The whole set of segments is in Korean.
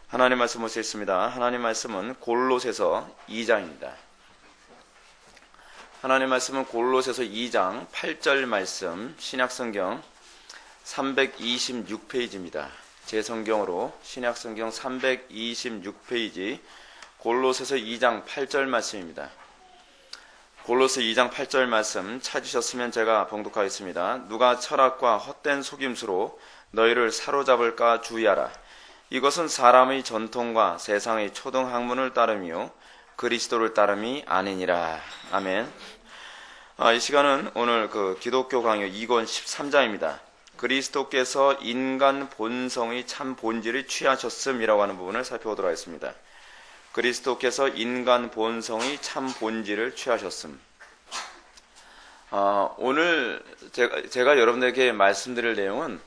하나님 말씀 보시겠습니다. 하나님 말씀은 골로새서 2장입니다. 하나님 말씀은 골로새서 2장 8절 말씀, 신약성경 326페이지입니다. 제 성경으로 신약성경 326페이지 골로새서 2장 8절 말씀입니다. 골로새 2장 8절 말씀 찾으셨으면 제가 봉독하겠습니다. 누가 철학과 헛된 속임수로 너희를 사로잡을까 주의하라. 이것은 사람의 전통과 세상의 초등학문을 따름이요 그리스도를 따름이 아니니라. 아멘. 이 시간은 오늘 기독교 강요 2권 13장입니다. 그리스도께서 인간 본성의 참 본질을 취하셨음이라고 하는 부분을 살펴보도록 하겠습니다. 그리스도께서 인간 본성의 참 본질을 취하셨음. 오늘 제가 여러분들에게 말씀드릴 내용은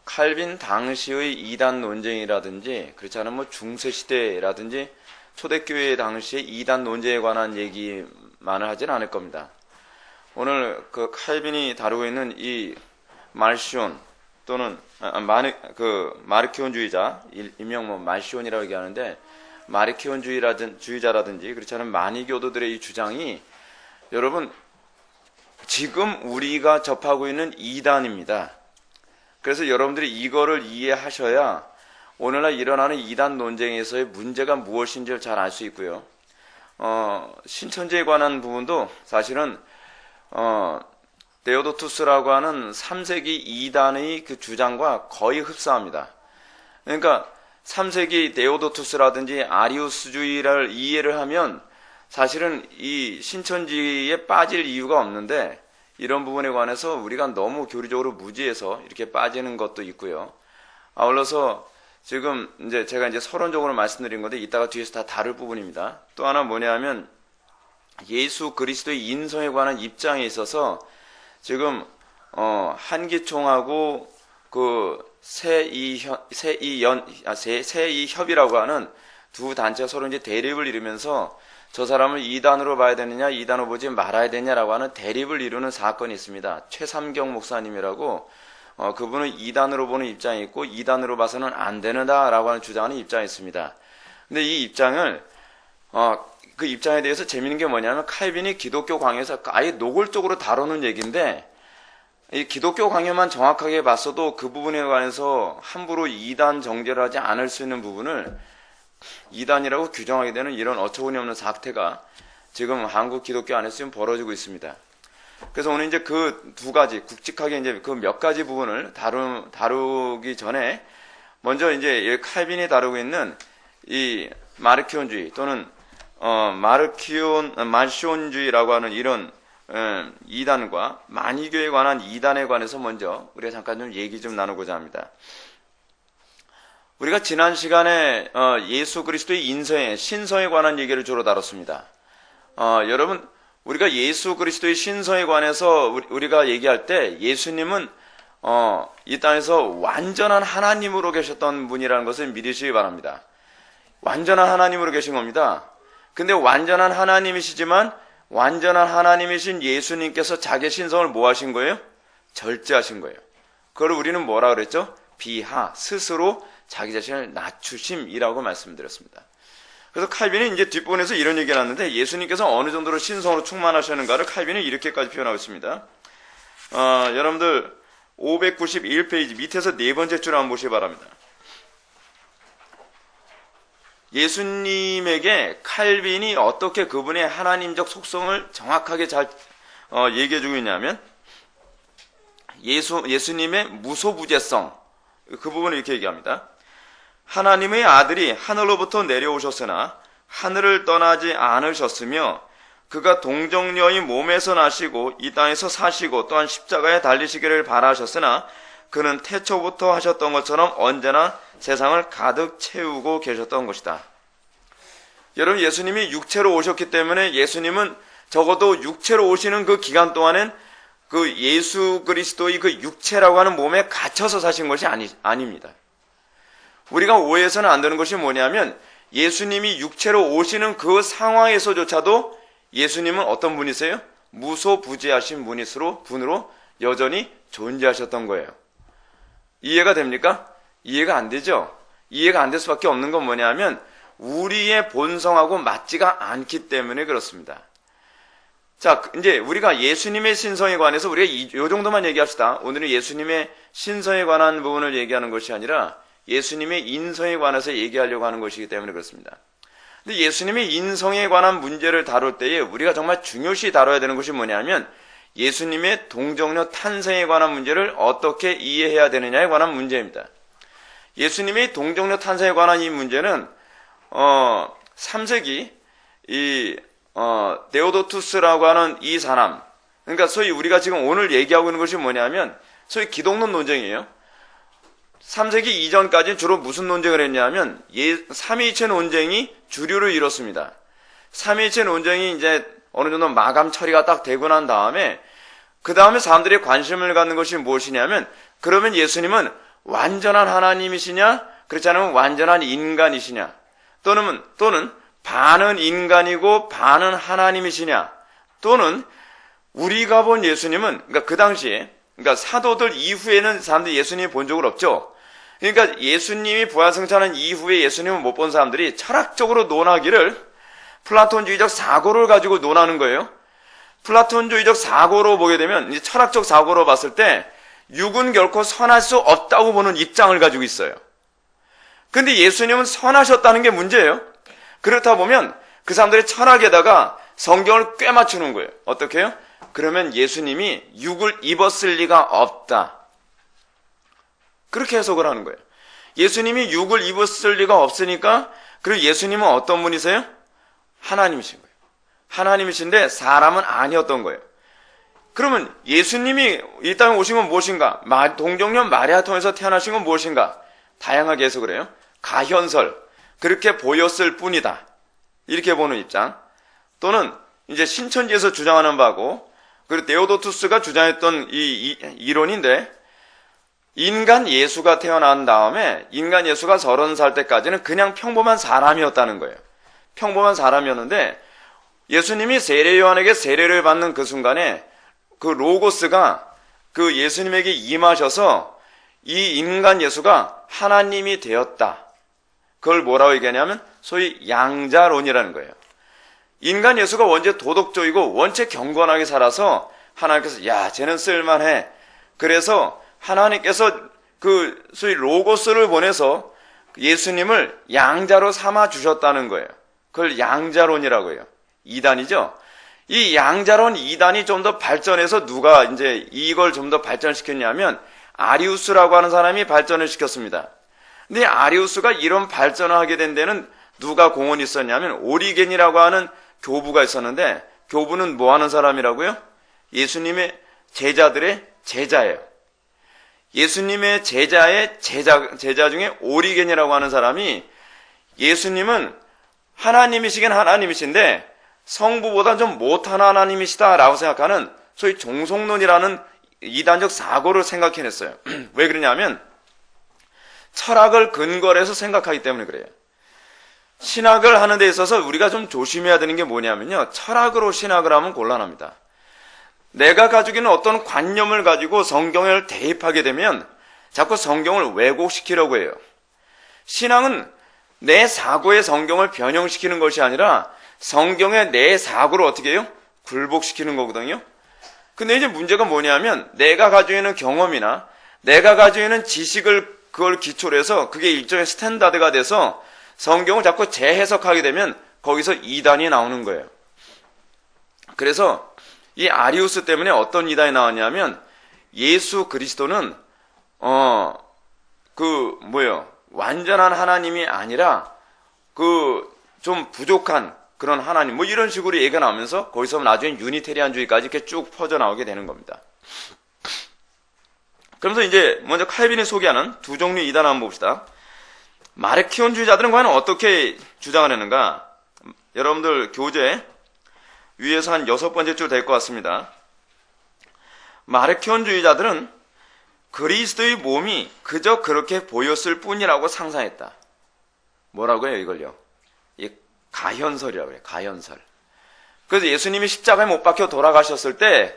칼빈 당시의 이단 논쟁이라든지 그렇지 않으면 중세시대라든지 초대교회 당시의 이단 논쟁에 관한 얘기만을 하진 않을 겁니다. 오늘 칼빈이 다루고 있는 이 말시온 또는 마르키온주의자, 일명 말시온이라고 얘기하는데 마르키온주의자라든지 그렇지 않은 마니교도들의 이 주장이 여러분 지금 우리가 접하고 있는 이단입니다. 그래서 여러분들이 이거를 이해하셔야 오늘날 일어나는 이단 논쟁에서의 문제가 무엇인지를 잘 알 수 있고요. 신천지에 관한 부분도 사실은 데오도투스라고 하는 3세기 이단의 그 주장과 거의 흡사합니다. 그러니까 3세기 데오도투스라든지 아리우스주의를 이해를 하면 사실은 이 신천지에 빠질 이유가 없는데 이런 부분에 관해서 우리가 너무 교리적으로 무지해서 이렇게 빠지는 것도 있고요. 아울러서 지금 제가 서론적으로 말씀드린 건데 이따가 뒤에서 다 다룰 부분입니다. 또 하나 뭐냐면 예수 그리스도의 인성에 관한 입장에 있어서 지금 한기총하고 세이협이라고 하는 두 단체가 서로 대립을 이루면서 저 사람을 이단으로 봐야 되느냐 이단으로 보지 말아야 되냐라고 하는 대립을 이루는 사건이 있습니다. 최삼경 목사님이라고 그분은 이단으로 보는 입장이 있고 이단으로 봐서는 안 되는다라고 하는 주장하는 입장이 있습니다. 근데 이 입장을 그 입장에 대해서 재밌는 게 뭐냐면 칼빈이 기독교 강요에서 아예 노골적으로 다루는 얘기인데 이 기독교 강요만 정확하게 봤어도 그 부분에 관해서 함부로 이단 정죄를 하지 않을 수 있는 부분을 이단이라고 규정하게 되는 이런 어처구니 없는 사태가 지금 한국 기독교 안에서 지금 벌어지고 있습니다. 그래서 오늘 그 두 가지 굵직하게 그 몇 가지 부분을 다루기 전에 먼저 칼빈이 다루고 있는 이 마르키온주의 또는 말시온주의라고 하는 이런 이단과 마니교에 관한 이단에 관해서 먼저 우리가 잠깐 좀 얘기 좀 나누고자 합니다. 우리가 지난 시간에 예수 그리스도의 인성에 신성에 관한 얘기를 주로 다뤘습니다. 여러분 우리가 예수 그리스도의 신성에 관해서 우리가 얘기할 때 예수님은 이 땅에서 완전한 하나님으로 계셨던 분이라는 것을 믿으시기 바랍니다. 완전한 하나님으로 계신 겁니다. 근데 완전한 하나님이시지만 완전한 하나님이신 예수님께서 자기의 신성을 뭐 하신 거예요? 절제하신 거예요. 그걸 우리는 뭐라 그랬죠? 비하, 스스로 자기 자신을 낮추심이라고 말씀드렸습니다. 그래서 칼빈이 뒷부분에서 이런 얘기를 하는데 예수님께서 어느 정도로 신성으로 충만하셨는가를 칼빈은 이렇게까지 표현하고 있습니다. 여러분들 591페이지 밑에서 네 번째 줄을 한번 보시기 바랍니다. 예수님에게 칼빈이 어떻게 그분의 하나님적 속성을 정확하게 잘 얘기해주고 있냐면 예수님의 무소부재성 그 부분을 이렇게 얘기합니다. 하나님의 아들이 하늘로부터 내려오셨으나 하늘을 떠나지 않으셨으며 그가 동정녀의 몸에서 나시고 이 땅에서 사시고 또한 십자가에 달리시기를 바라셨으나 그는 태초부터 하셨던 것처럼 언제나 세상을 가득 채우고 계셨던 것이다. 여러분 예수님이 육체로 오셨기 때문에 예수님은 적어도 육체로 오시는 그 기간 동안엔 그 예수 그리스도의 그 육체라고 하는 몸에 갇혀서 사신 것이 아닙니다. 우리가 오해해서는 안 되는 것이 뭐냐면 예수님이 육체로 오시는 그 상황에서조차도 예수님은 어떤 분이세요? 무소부재하신 분으로 여전히 존재하셨던 거예요. 이해가 됩니까? 이해가 안 되죠? 이해가 안 될 수밖에 없는 건 뭐냐면 우리의 본성하고 맞지가 않기 때문에 그렇습니다. 자, 이제 우리가 예수님의 신성에 관해서 우리가 이 정도만 얘기합시다. 오늘은 예수님의 신성에 관한 부분을 얘기하는 것이 아니라 예수님의 인성에 관해서 얘기하려고 하는 것이기 때문에 그렇습니다. 근데 예수님의 인성에 관한 문제를 다룰 때에 우리가 정말 중요시 다뤄야 되는 것이 뭐냐면 예수님의 동정녀 탄생에 관한 문제를 어떻게 이해해야 되느냐에 관한 문제입니다. 예수님의 동정녀 탄생에 관한 이 문제는 3세기 데오도투스라고 하는 이 사람, 그러니까 소위 우리가 지금 오늘 얘기하고 있는 것이 뭐냐면 소위 기독론 논쟁이에요. 3세기 이전까지는 주로 무슨 논쟁을 했냐면 삼위일체 논쟁이 주류를 이뤘습니다. 삼위일체 논쟁이 이제 어느 정도 마감 처리가 딱 되고 난 다음에 그 다음에 사람들이 관심을 갖는 것이 무엇이냐면 그러면 예수님은 완전한 하나님이시냐 그렇지 않으면 완전한 인간이시냐 또는 반은 인간이고 반은 하나님이시냐 또는 우리가 본 예수님은 그러니까 그 당시에 그러니까 사도들 이후에는 사람들이 예수님이 본 적은 없죠. 그러니까 예수님이 부활승천한 이후에 예수님을 못 본 사람들이 철학적으로 논하기를 플라톤주의적 사고를 가지고 논하는 거예요. 플라톤주의적 사고로 보게 되면 이제 철학적 사고로 봤을 때 육은 결코 선할 수 없다고 보는 입장을 가지고 있어요. 근데 예수님은 선하셨다는 게 문제예요. 그렇다 보면 그 사람들의 철학에다가 성경을 꽤 맞추는 거예요. 어떻게 해요? 그러면 예수님이 육을 입었을 리가 없다. 그렇게 해석을 하는 거예요. 예수님이 육을 입었을 리가 없으니까 그리고 예수님은 어떤 분이세요? 하나님이신 거예요. 하나님이신데 사람은 아니었던 거예요. 그러면 예수님이 이 땅에 오신 건 무엇인가? 동정녀 마리아 통해서 태어나신 건 무엇인가? 다양하게 해석을 해요. 가현설, 그렇게 보였을 뿐이다. 이렇게 보는 입장. 또는 이제 신천지에서 주장하는 바고 그리고 데오도투스가 주장했던 이 이론인데 인간 예수가 태어난 다음에 인간 예수가 30살 때까지는 그냥 평범한 사람이었다는 거예요. 평범한 사람이었는데 예수님이 세례 요한에게 세례를 받는 그 순간에 그 로고스가 그 예수님에게 임하셔서 이 인간 예수가 하나님이 되었다. 그걸 뭐라고 얘기하냐면 소위 양자론이라는 거예요. 인간 예수가 원체 도덕적이고 원체 경건하게 살아서 하나님께서 야 쟤는 쓸만해. 그래서 하나님께서 그 소위 로고스를 보내서 예수님을 양자로 삼아 주셨다는 거예요. 그걸 양자론이라고 해요. 이단이죠. 이 양자론 이단이 좀 더 발전해서 누가 이제 이걸 좀 더 발전시켰냐면 아리우스라고 하는 사람이 발전을 시켰습니다. 근데 아리우스가 이런 발전을 하게 된 데는 누가 공헌이 있었냐면 오리겐이라고 하는 교부가 있었는데 교부는 뭐 하는 사람이라고요? 예수님의 제자들의 제자예요. 예수님의 제자의 제자 중에 오리겐이라고 하는 사람이 예수님은 하나님이시긴 하나님이신데 성부보다 좀 못한 하나님이시다라고 생각하는 소위 종속론이라는 이단적 사고를 생각해냈어요. 왜 그러냐면 철학을 근거로 해서 생각하기 때문에 그래요. 신학을 하는 데 있어서 우리가 좀 조심해야 되는 게 뭐냐면요. 철학으로 신학을 하면 곤란합니다. 내가 가지고 있는 어떤 관념을 가지고 성경을 대입하게 되면 자꾸 성경을 왜곡시키려고 해요. 신앙은 내 사고의 성경을 변형시키는 것이 아니라 성경의 내 사고를 어떻게 해요? 굴복시키는 거거든요. 근데 이제 문제가 뭐냐면 내가 가지고 있는 경험이나 내가 가지고 있는 지식을 그걸 기초로 해서 그게 일종의 스탠다드가 돼서 성경을 자꾸 재해석하게 되면 거기서 이단이 나오는 거예요. 그래서 이 아리우스 때문에 어떤 이단이 나왔냐면 예수 그리스도는 완전한 하나님이 아니라 좀 부족한 그런 하나님 뭐 이런 식으로 얘기가 나오면서 거기서 나중에 유니테리안주의까지 이렇게 쭉 퍼져나오게 되는 겁니다. 그러면서 이제 먼저 칼빈이 소개하는 두 종류의 이단 한번 봅시다. 마르키온주의자들은 과연 어떻게 주장을 했는가? 여러분들 교재 위에서 한 6번째 줄 될 것 같습니다. 마르키온주의자들은 그리스도의 몸이 그저 그렇게 보였을 뿐이라고 상상했다. 뭐라고 해요 이걸요? 이 가현설이라고 해요. 가현설. 그래서 예수님이 십자가에 못 박혀 돌아가셨을 때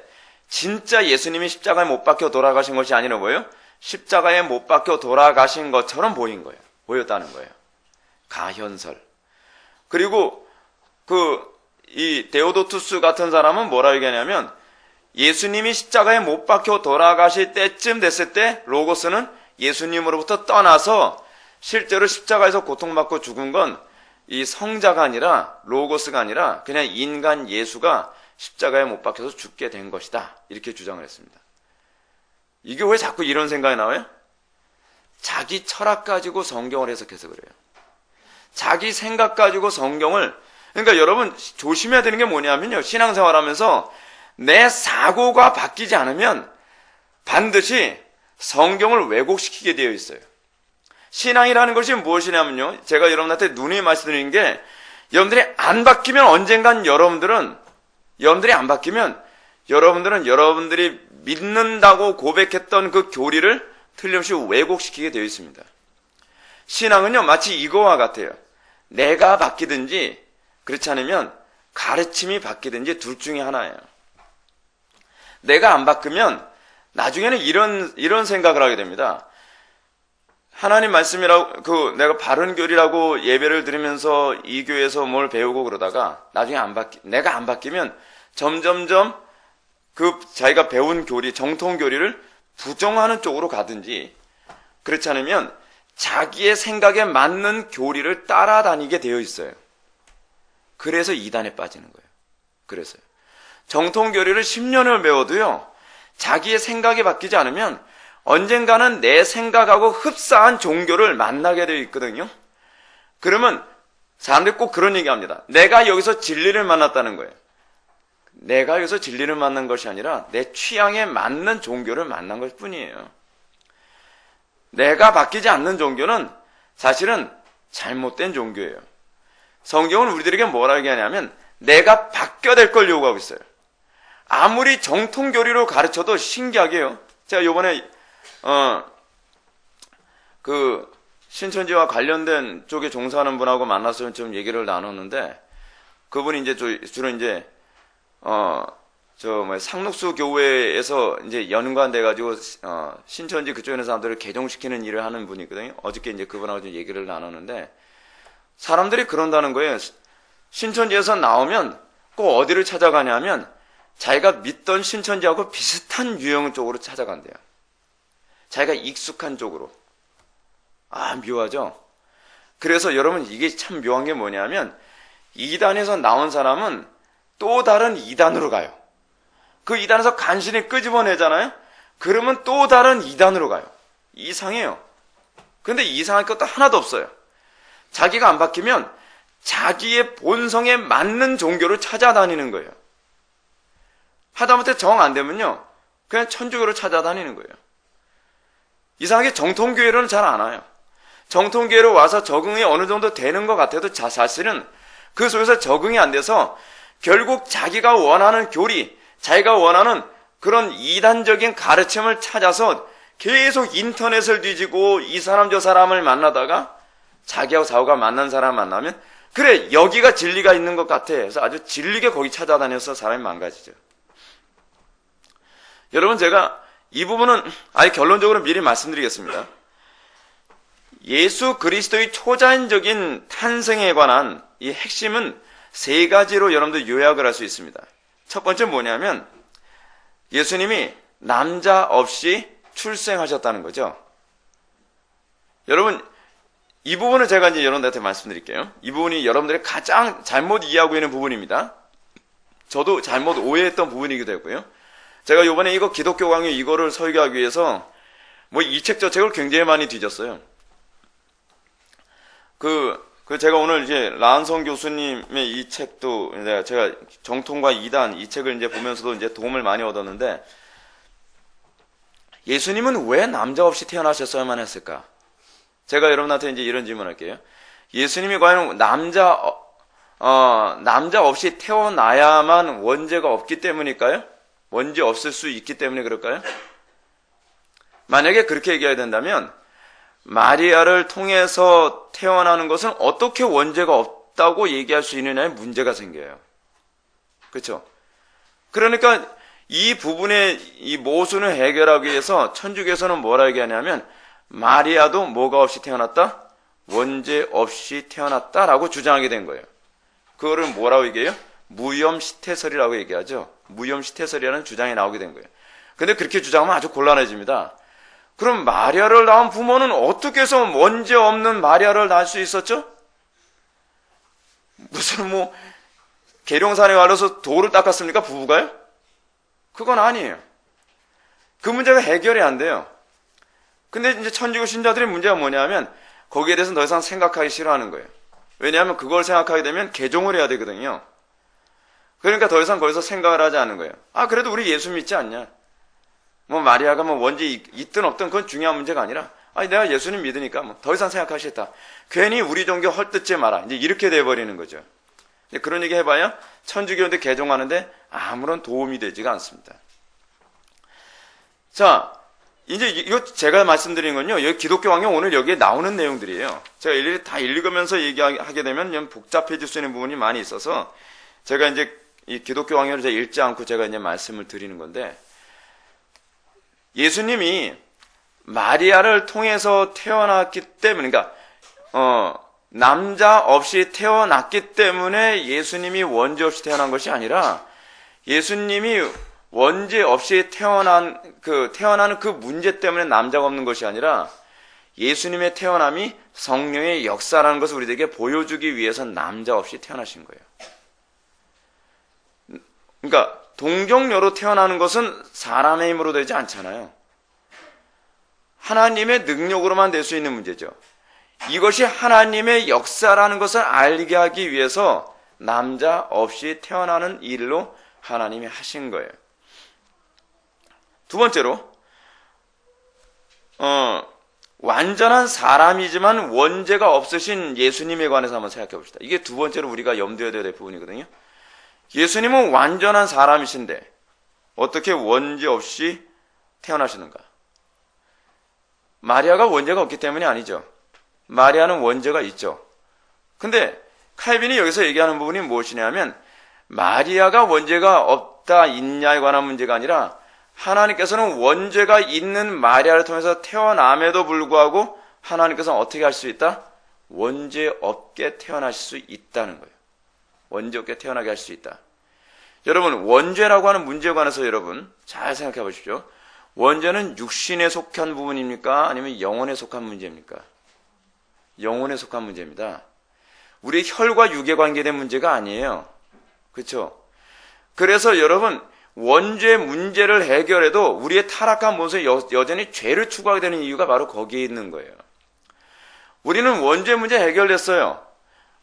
진짜 예수님이 십자가에 못 박혀 돌아가신 것이 아니라 뭐예요? 십자가에 못 박혀 돌아가신 것처럼 보인 거예요. 보였다는 거예요. 가현설. 그리고 이 데오도투스 같은 사람은 뭐라 얘기하냐면 예수님이 십자가에 못 박혀 돌아가실 때쯤 됐을 때 로고스는 예수님으로부터 떠나서 실제로 십자가에서 고통받고 죽은 건 이 성자가 아니라 로고스가 아니라 그냥 인간 예수가 십자가에 못 박혀서 죽게 된 것이다. 이렇게 주장을 했습니다. 이게 왜 자꾸 이런 생각이 나와요? 자기 철학 가지고 성경을 해석해서 그래요. 자기 생각 가지고 성경을, 그러니까 여러분 조심해야 되는 게 뭐냐면요. 신앙생활하면서 내 사고가 바뀌지 않으면 반드시 성경을 왜곡시키게 되어 있어요. 신앙이라는 것이 무엇이냐면요. 제가 여러분한테 누누이 말씀드리는 게 여러분들이 안 바뀌면 언젠간 여러분들이 안 바뀌면 여러분들이 믿는다고 고백했던 그 교리를 틀림없이 왜곡시키게 되어 있습니다. 신앙은요, 마치 이거와 같아요. 내가 바뀌든지 그렇지 않으면 가르침이 바뀌든지 둘 중에 하나예요. 내가 안 바뀌면 나중에는 이런 생각을 하게 됩니다. 하나님 말씀이라고, 내가 바른 교리라고 예배를 드리면서 이 교회에서 뭘 배우고 그러다가 나중에 내가 안 바뀌면 점점점 자기가 배운 교리, 정통 교리를 부정하는 쪽으로 가든지 그렇지 않으면 자기의 생각에 맞는 교리를 따라다니게 되어 있어요. 그래서 이단에 빠지는 거예요. 그래서요. 정통 교리를 10년을 배워도요, 자기의 생각이 바뀌지 않으면 언젠가는 내 생각하고 흡사한 종교를 만나게 되어 있거든요. 그러면 사람들이 꼭 그런 얘기 합니다. 내가 여기서 진리를 만났다는 거예요. 내가 여기서 진리를 만난 것이 아니라 내 취향에 맞는 종교를 만난 것 뿐이에요. 내가 바뀌지 않는 종교는 사실은 잘못된 종교예요. 성경은 우리들에게 뭐라 얘기하냐면 내가 바뀌어야 될 걸 요구하고 있어요. 아무리 정통교리로 가르쳐도 신기하게요. 제가 요번에 신천지와 관련된 쪽에 종사하는 분하고 만나서 좀 얘기를 나눴는데, 그분이 이제 주로 이제 상록수 교회에서 이제 연관돼가지고 신천지 그쪽에 있는 사람들을 개종시키는 일을 하는 분이거든요. 어저께 이제 그분하고 좀 얘기를 나눴는데, 사람들이 그런다는 거예요. 신천지에서 나오면 꼭 어디를 찾아가냐면 자기가 믿던 신천지하고 비슷한 유형 쪽으로 찾아간대요. 자기가 익숙한 쪽으로. 묘하죠? 그래서 여러분 이게 참 묘한 게 뭐냐면 이단에서 나온 사람은 또 다른 이단으로 가요. 그 이단에서 간신히 끄집어내잖아요? 그러면 또 다른 이단으로 가요. 이상해요. 근데 이상할 것도 하나도 없어요. 자기가 안 바뀌면 자기의 본성에 맞는 종교를 찾아다니는 거예요. 하다못해 정 안 되면요, 그냥 천주교를 찾아다니는 거예요. 이상하게 정통교회로는 잘 안 와요. 정통교회로 와서 적응이 어느 정도 되는 것 같아도 사실은 그 속에서 적응이 안 돼서 결국 자기가 원하는 교리, 자기가 원하는 그런 이단적인 가르침을 찾아서 계속 인터넷을 뒤지고 이 사람 저 사람을 만나다가 자기하고 사후가 만난 사람 만나면 그래 여기가 진리가 있는 것 같아 해서 아주 질리게 거기 찾아다녀서 사람이 망가지죠. 여러분 제가 이 부분은 아예 결론적으로 미리 말씀드리겠습니다. 예수 그리스도의 초자연적인 탄생에 관한 이 핵심은 세 가지로 여러분들 요약을 할 수 있습니다. 첫 번째 뭐냐면 예수님이 남자 없이 출생하셨다는 거죠. 여러분 이 부분을 제가 이제 여러분들한테 말씀드릴게요. 이 부분이 여러분들이 가장 잘못 이해하고 있는 부분입니다. 저도 잘못 오해했던 부분이기도 하고요. 제가 요번에 이거 기독교 강의 이거를 설교하기 위해서 이 책 저 책을 굉장히 많이 뒤졌어요. 제가 오늘 이제 라한성 교수님의 이 책도 제가 정통과 이단 이 책을 이제 보면서도 이제 도움을 많이 얻었는데, 예수님은 왜 남자 없이 태어나셨어야만 했을까? 제가 여러분한테 이제 이런 질문을 할게요. 예수님이 과연 남자 없이 태어나야만 원죄가 없기 때문일까요? 원죄 없을 수 있기 때문에 그럴까요? 만약에 그렇게 얘기해야 된다면 마리아를 통해서 태어나는 것은 어떻게 원죄가 없다고 얘기할 수 있느냐에 문제가 생겨요. 그렇죠? 그러니까 이 부분의 이 모순을 해결하기 위해서 천주교에서는 뭐라 얘기하냐면 마리아도 뭐가 없이 태어났다? 원죄 없이 태어났다라고 주장하게 된 거예요. 그거를 뭐라고 얘기해요? 무염시태설이라고 얘기하죠. 무염시태설이라는 주장이 나오게 된 거예요. 근데 그렇게 주장하면 아주 곤란해집니다. 그럼 마리아를 낳은 부모는 어떻게 해서 원죄 없는 마리아를 낳을 수 있었죠? 무슨 계룡산에 가려서 돌을 닦았습니까? 부부가요? 그건 아니에요. 그 문제가 해결이 안 돼요. 근데 이제 천주교 신자들의 문제가 뭐냐면 거기에 대해서 더 이상 생각하기 싫어하는 거예요. 왜냐하면 그걸 생각하게 되면 개종을 해야 되거든요. 그러니까 더 이상 거기서 생각을 하지 않는 거예요. 그래도 우리 예수 믿지 않냐? 마리아가 원죄 있든 없든 그건 중요한 문제가 아니라 내가 예수님 믿으니까 더 이상 생각하기 싫다. 괜히 우리 종교 헐뜯지 마라. 이제 이렇게 돼버리는 거죠. 그런 얘기 해봐야 천주교인데 개종하는데 아무런 도움이 되지가 않습니다. 자, 이제 이거 제가 말씀드린 건요, 여기 기독교 왕경 오늘 여기에 나오는 내용들이에요. 제가 일일이 다 읽으면서 얘기하게 되면 복잡해질 수 있는 부분이 많이 있어서 제가 이제 이 기독교 왕경을 제가 읽지 않고 제가 이제 말씀을 드리는 건데, 예수님이 마리아를 통해서 태어났기 때문에, 그러니까 남자 없이 태어났기 때문에 예수님이 원죄 없이 태어난 것이 아니라 예수님이 원죄 없이 태어나는 그 문제 때문에 남자가 없는 것이 아니라 예수님의 태어남이 성령의 역사라는 것을 우리에게 보여주기 위해서 남자 없이 태어나신 거예요. 그러니까 동정녀로 태어나는 것은 사람의 힘으로 되지 않잖아요. 하나님의 능력으로만 될 수 있는 문제죠. 이것이 하나님의 역사라는 것을 알게 하기 위해서 남자 없이 태어나는 일로 하나님이 하신 거예요. 두 번째로 완전한 사람이지만 원죄가 없으신 예수님에 관해서 한번 생각해 봅시다. 이게 두 번째로 우리가 염두에 둬야 될 부분이거든요. 예수님은 완전한 사람이신데 어떻게 원죄 없이 태어나시는가? 마리아가 원죄가 없기 때문이 아니죠. 마리아는 원죄가 있죠. 근데 칼빈이 여기서 얘기하는 부분이 무엇이냐면 마리아가 원죄가 없다 있냐에 관한 문제가 아니라 하나님께서는 원죄가 있는 마리아를 통해서 태어남에도 불구하고 하나님께서는 어떻게 할 수 있다? 원죄 없게 태어나실 수 있다는 거예요. 원죄 없게 태어나게 할 수 있다. 여러분, 원죄라고 하는 문제에 관해서 여러분 잘 생각해 보십시오. 원죄는 육신에 속한 부분입니까? 아니면 영혼에 속한 문제입니까? 영혼에 속한 문제입니다. 우리 혈과 육에 관계된 문제가 아니에요. 그렇죠? 그래서 여러분, 원죄 문제를 해결해도 우리의 타락한 모습에 여전히 죄를 추구하게 되는 이유가 바로 거기에 있는 거예요. 우리는 원죄 문제 해결됐어요.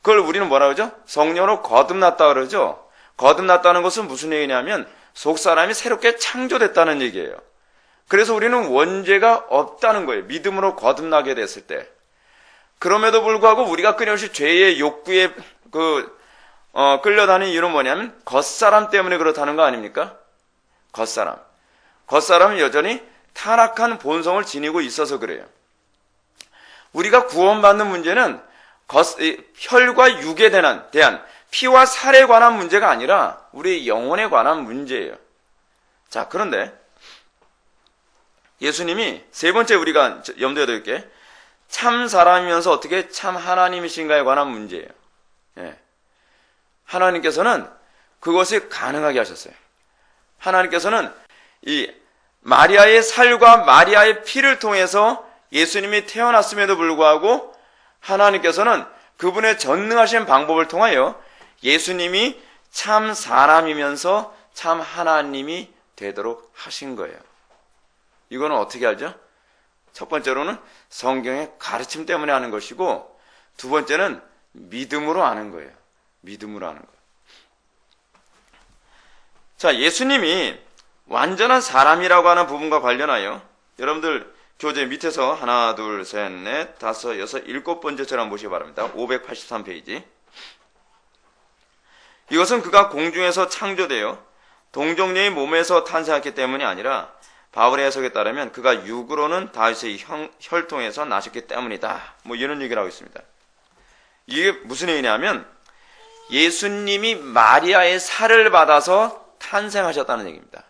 그걸 우리는 뭐라 그러죠? 성령으로 거듭났다 그러죠. 거듭났다는 것은 무슨 얘기냐면 속사람이 새롭게 창조됐다는 얘기예요. 그래서 우리는 원죄가 없다는 거예요. 믿음으로 거듭나게 됐을 때. 그럼에도 불구하고 우리가 끊임없이 죄의 욕구에 끌려다니는 이유는 뭐냐면 겉사람 때문에 그렇다는 거 아닙니까? 겉사람. 겉사람은 여전히 타락한 본성을 지니고 있어서 그래요. 우리가 구원받는 문제는 혈과 육에 대한 피와 살에 관한 문제가 아니라 우리 영혼에 관한 문제예요. 자, 그런데 예수님이 세 번째 우리가 염두에 둘 게 참 사람이면서 어떻게 참 하나님이신가에 관한 문제예요. 예. 하나님께서는 그것이 가능하게 하셨어요. 하나님께서는 이 마리아의 살과 마리아의 피를 통해서 예수님이 태어났음에도 불구하고 하나님께서는 그분의 전능하신 방법을 통하여 예수님이 참 사람이면서 참 하나님이 되도록 하신 거예요. 이거는 어떻게 알죠? 첫 번째로는 성경의 가르침 때문에 아는 것이고 두 번째는 믿음으로 아는 거예요. 믿음으로 아는 거예요. 자, 예수님이 완전한 사람이라고 하는 부분과 관련하여 여러분들 교재 밑에서 하나, 둘, 셋, 넷, 다섯, 여섯, 일곱 번째처럼 보시기 바랍니다. 583페이지. 이것은 그가 공중에서 창조되어 동정녀의 몸에서 탄생했기 때문이 아니라 바울의 해석에 따르면 그가 육으로는 다윗의 혈통에서 나셨기 때문이다. 이런 얘기를 하고 있습니다. 이게 무슨 얘기냐면 예수님이 마리아의 살을 받아서 탄생하셨다는 얘기입니다.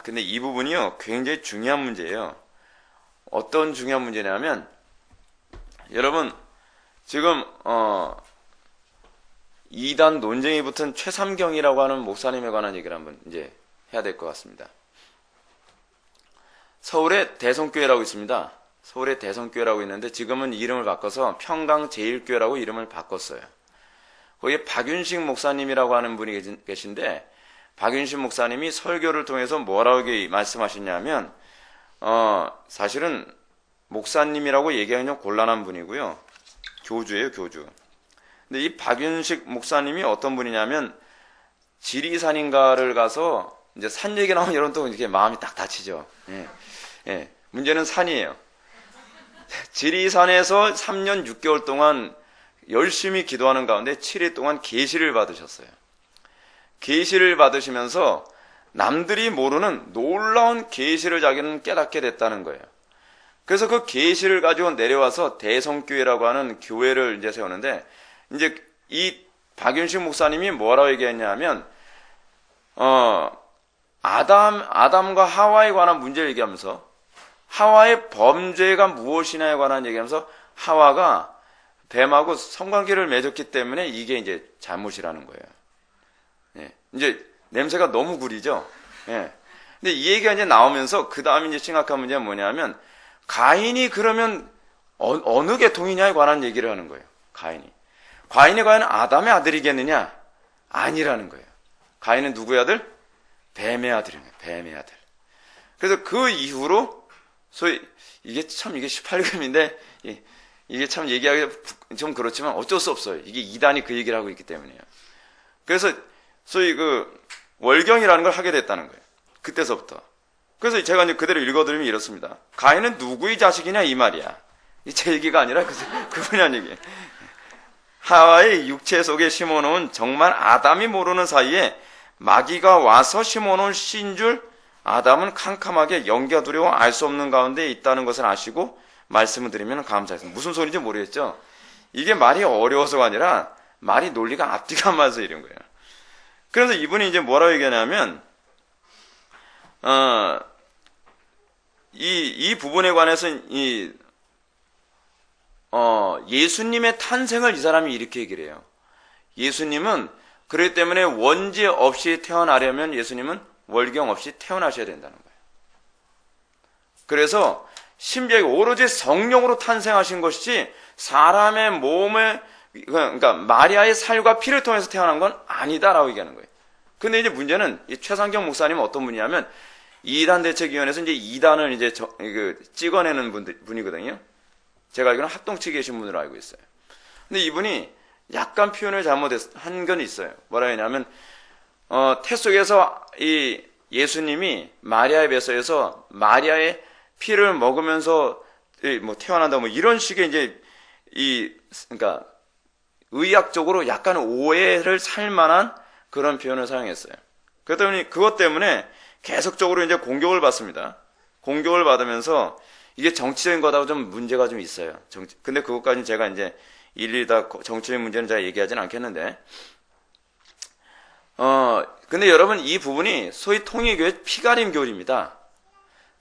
근데 이 부분이요 굉장히 중요한 문제예요. 어떤 중요한 문제냐면 여러분, 지금, 이단 논쟁이 붙은 최삼경이라고 하는 목사님에 관한 얘기를 한번 이제 해야 될 것 같습니다. 서울에 대성교회라고 있습니다. 서울에 대성교회라고 있는데 지금은 이름을 바꿔서 평강제일교회라고 이름을 바꿨어요. 거기에 박윤식 목사님이라고 하는 분이 계신데, 박윤식 목사님이 설교를 통해서 뭐라고 말씀하셨냐면, 사실은 목사님이라고 얘기하기 좀 곤란한 분이고요. 교주예요, 교주. 근데 이 박윤식 목사님이 어떤 분이냐면, 지리산인가를 가서, 이제 산 얘기 나오면 여러분 또 이렇게 마음이 딱 다치죠. 예. 문제는 산이에요. 지리산에서 3년 6개월 동안 열심히 기도하는 가운데 7일 동안 계시를 받으셨어요. 계시를 받으시면서 남들이 모르는 놀라운 계시를 자기는 깨닫게 됐다는 거예요. 그래서 그 계시를 가지고 내려와서 대성교회라고 하는 교회를 이제 세우는데, 이제 이 박윤식 목사님이 뭐라고 얘기했냐면, 아담과 하와에 관한 문제를 얘기하면서, 하와의 범죄가 무엇이냐에 관한 얘기하면서, 하와가 뱀하고 성관계를 맺었기 때문에 이게 이제 잘못이라는 거예요. 예. 이제 냄새가 너무 구리죠. 예. 근데 이 얘기가 이제 나오면서 그 다음에 이제 심각한 문제가 뭐냐면, 가인이 그러면 어느 계통이냐에 관한 얘기를 하는 거예요. 가인이 과연 아담의 아들이겠느냐? 아니라는 거예요. 가인은 누구의 아들? 뱀의 아들이에요. 뱀의 아들. 그래서 그 이후로 소위 이게 18금인데 이게 참 얘기하기 좀 그렇지만 어쩔 수 없어요. 이게 이단이 그 얘기를 하고 있기 때문이에요. 그래서 소위 그 월경이라는 걸 하게 됐다는 거예요. 그때서부터. 그래서 제가 이제 그대로 읽어드리면 이렇습니다. 가인은 누구의 자식이냐 이 말이야. 제 얘기가 아니라 그분이 한 얘기예요. 하와의 육체 속에 심어놓은 정말 아담이 모르는 사이에 마귀가 와서 심어놓은 씨인 줄 아담은 캄캄하게 영기가 두려워 알 수 없는 가운데 있다는 것을 아시고 말씀을 드리면 감사했습니다. 무슨 소리인지 모르겠죠? 이게 말이 어려워서가 아니라 말이 논리가 앞뒤가 안 맞아서 이런 거예요. 그래서 이분이 이제 뭐라고 얘기하냐면, 이 부분에 관해서 예수님의 탄생을 이 사람이 이렇게 얘기를 해요. 예수님은 그렇기 때문에 원죄 없이 태어나려면 예수님은 월경 없이 태어나셔야 된다는 거예요. 그래서 심지어 오로지 성령으로 탄생하신 것이지 사람의 몸에, 그러니까 마리아의 살과 피를 통해서 태어난 건 아니다라고 얘기하는 거예요. 근데 이제 문제는 이 최상경 목사님은 어떤 분이냐면 이단 대책위원회에서 이제 이단을 이제 찍어내는 분이거든요. 제가 알기로는 합동 측에 계신 분으로 알고 있어요. 근데 이분이 약간 표현을 잘못한 건 있어요. 뭐라 했냐면, 태 속에서 이 예수님이 마리아의 뱃속에서 마리아의 피를 먹으면서 뭐 태어난다 뭐 이런 식의 이제 그러니까 의학적으로 약간 오해를 살 만한 그런 표현을 사용했어요. 그것 때문에 계속적으로 이제 공격을 받습니다. 공격을 받으면서 이게 정치적인 거다고 좀 문제가 좀 있어요. 근데 그것까지는 제가 이제 일일이 다 정치적인 문제는 제가 얘기하지는 않겠는데, 근데 여러분 이 부분이 소위 통일교회 피가림교리입니다.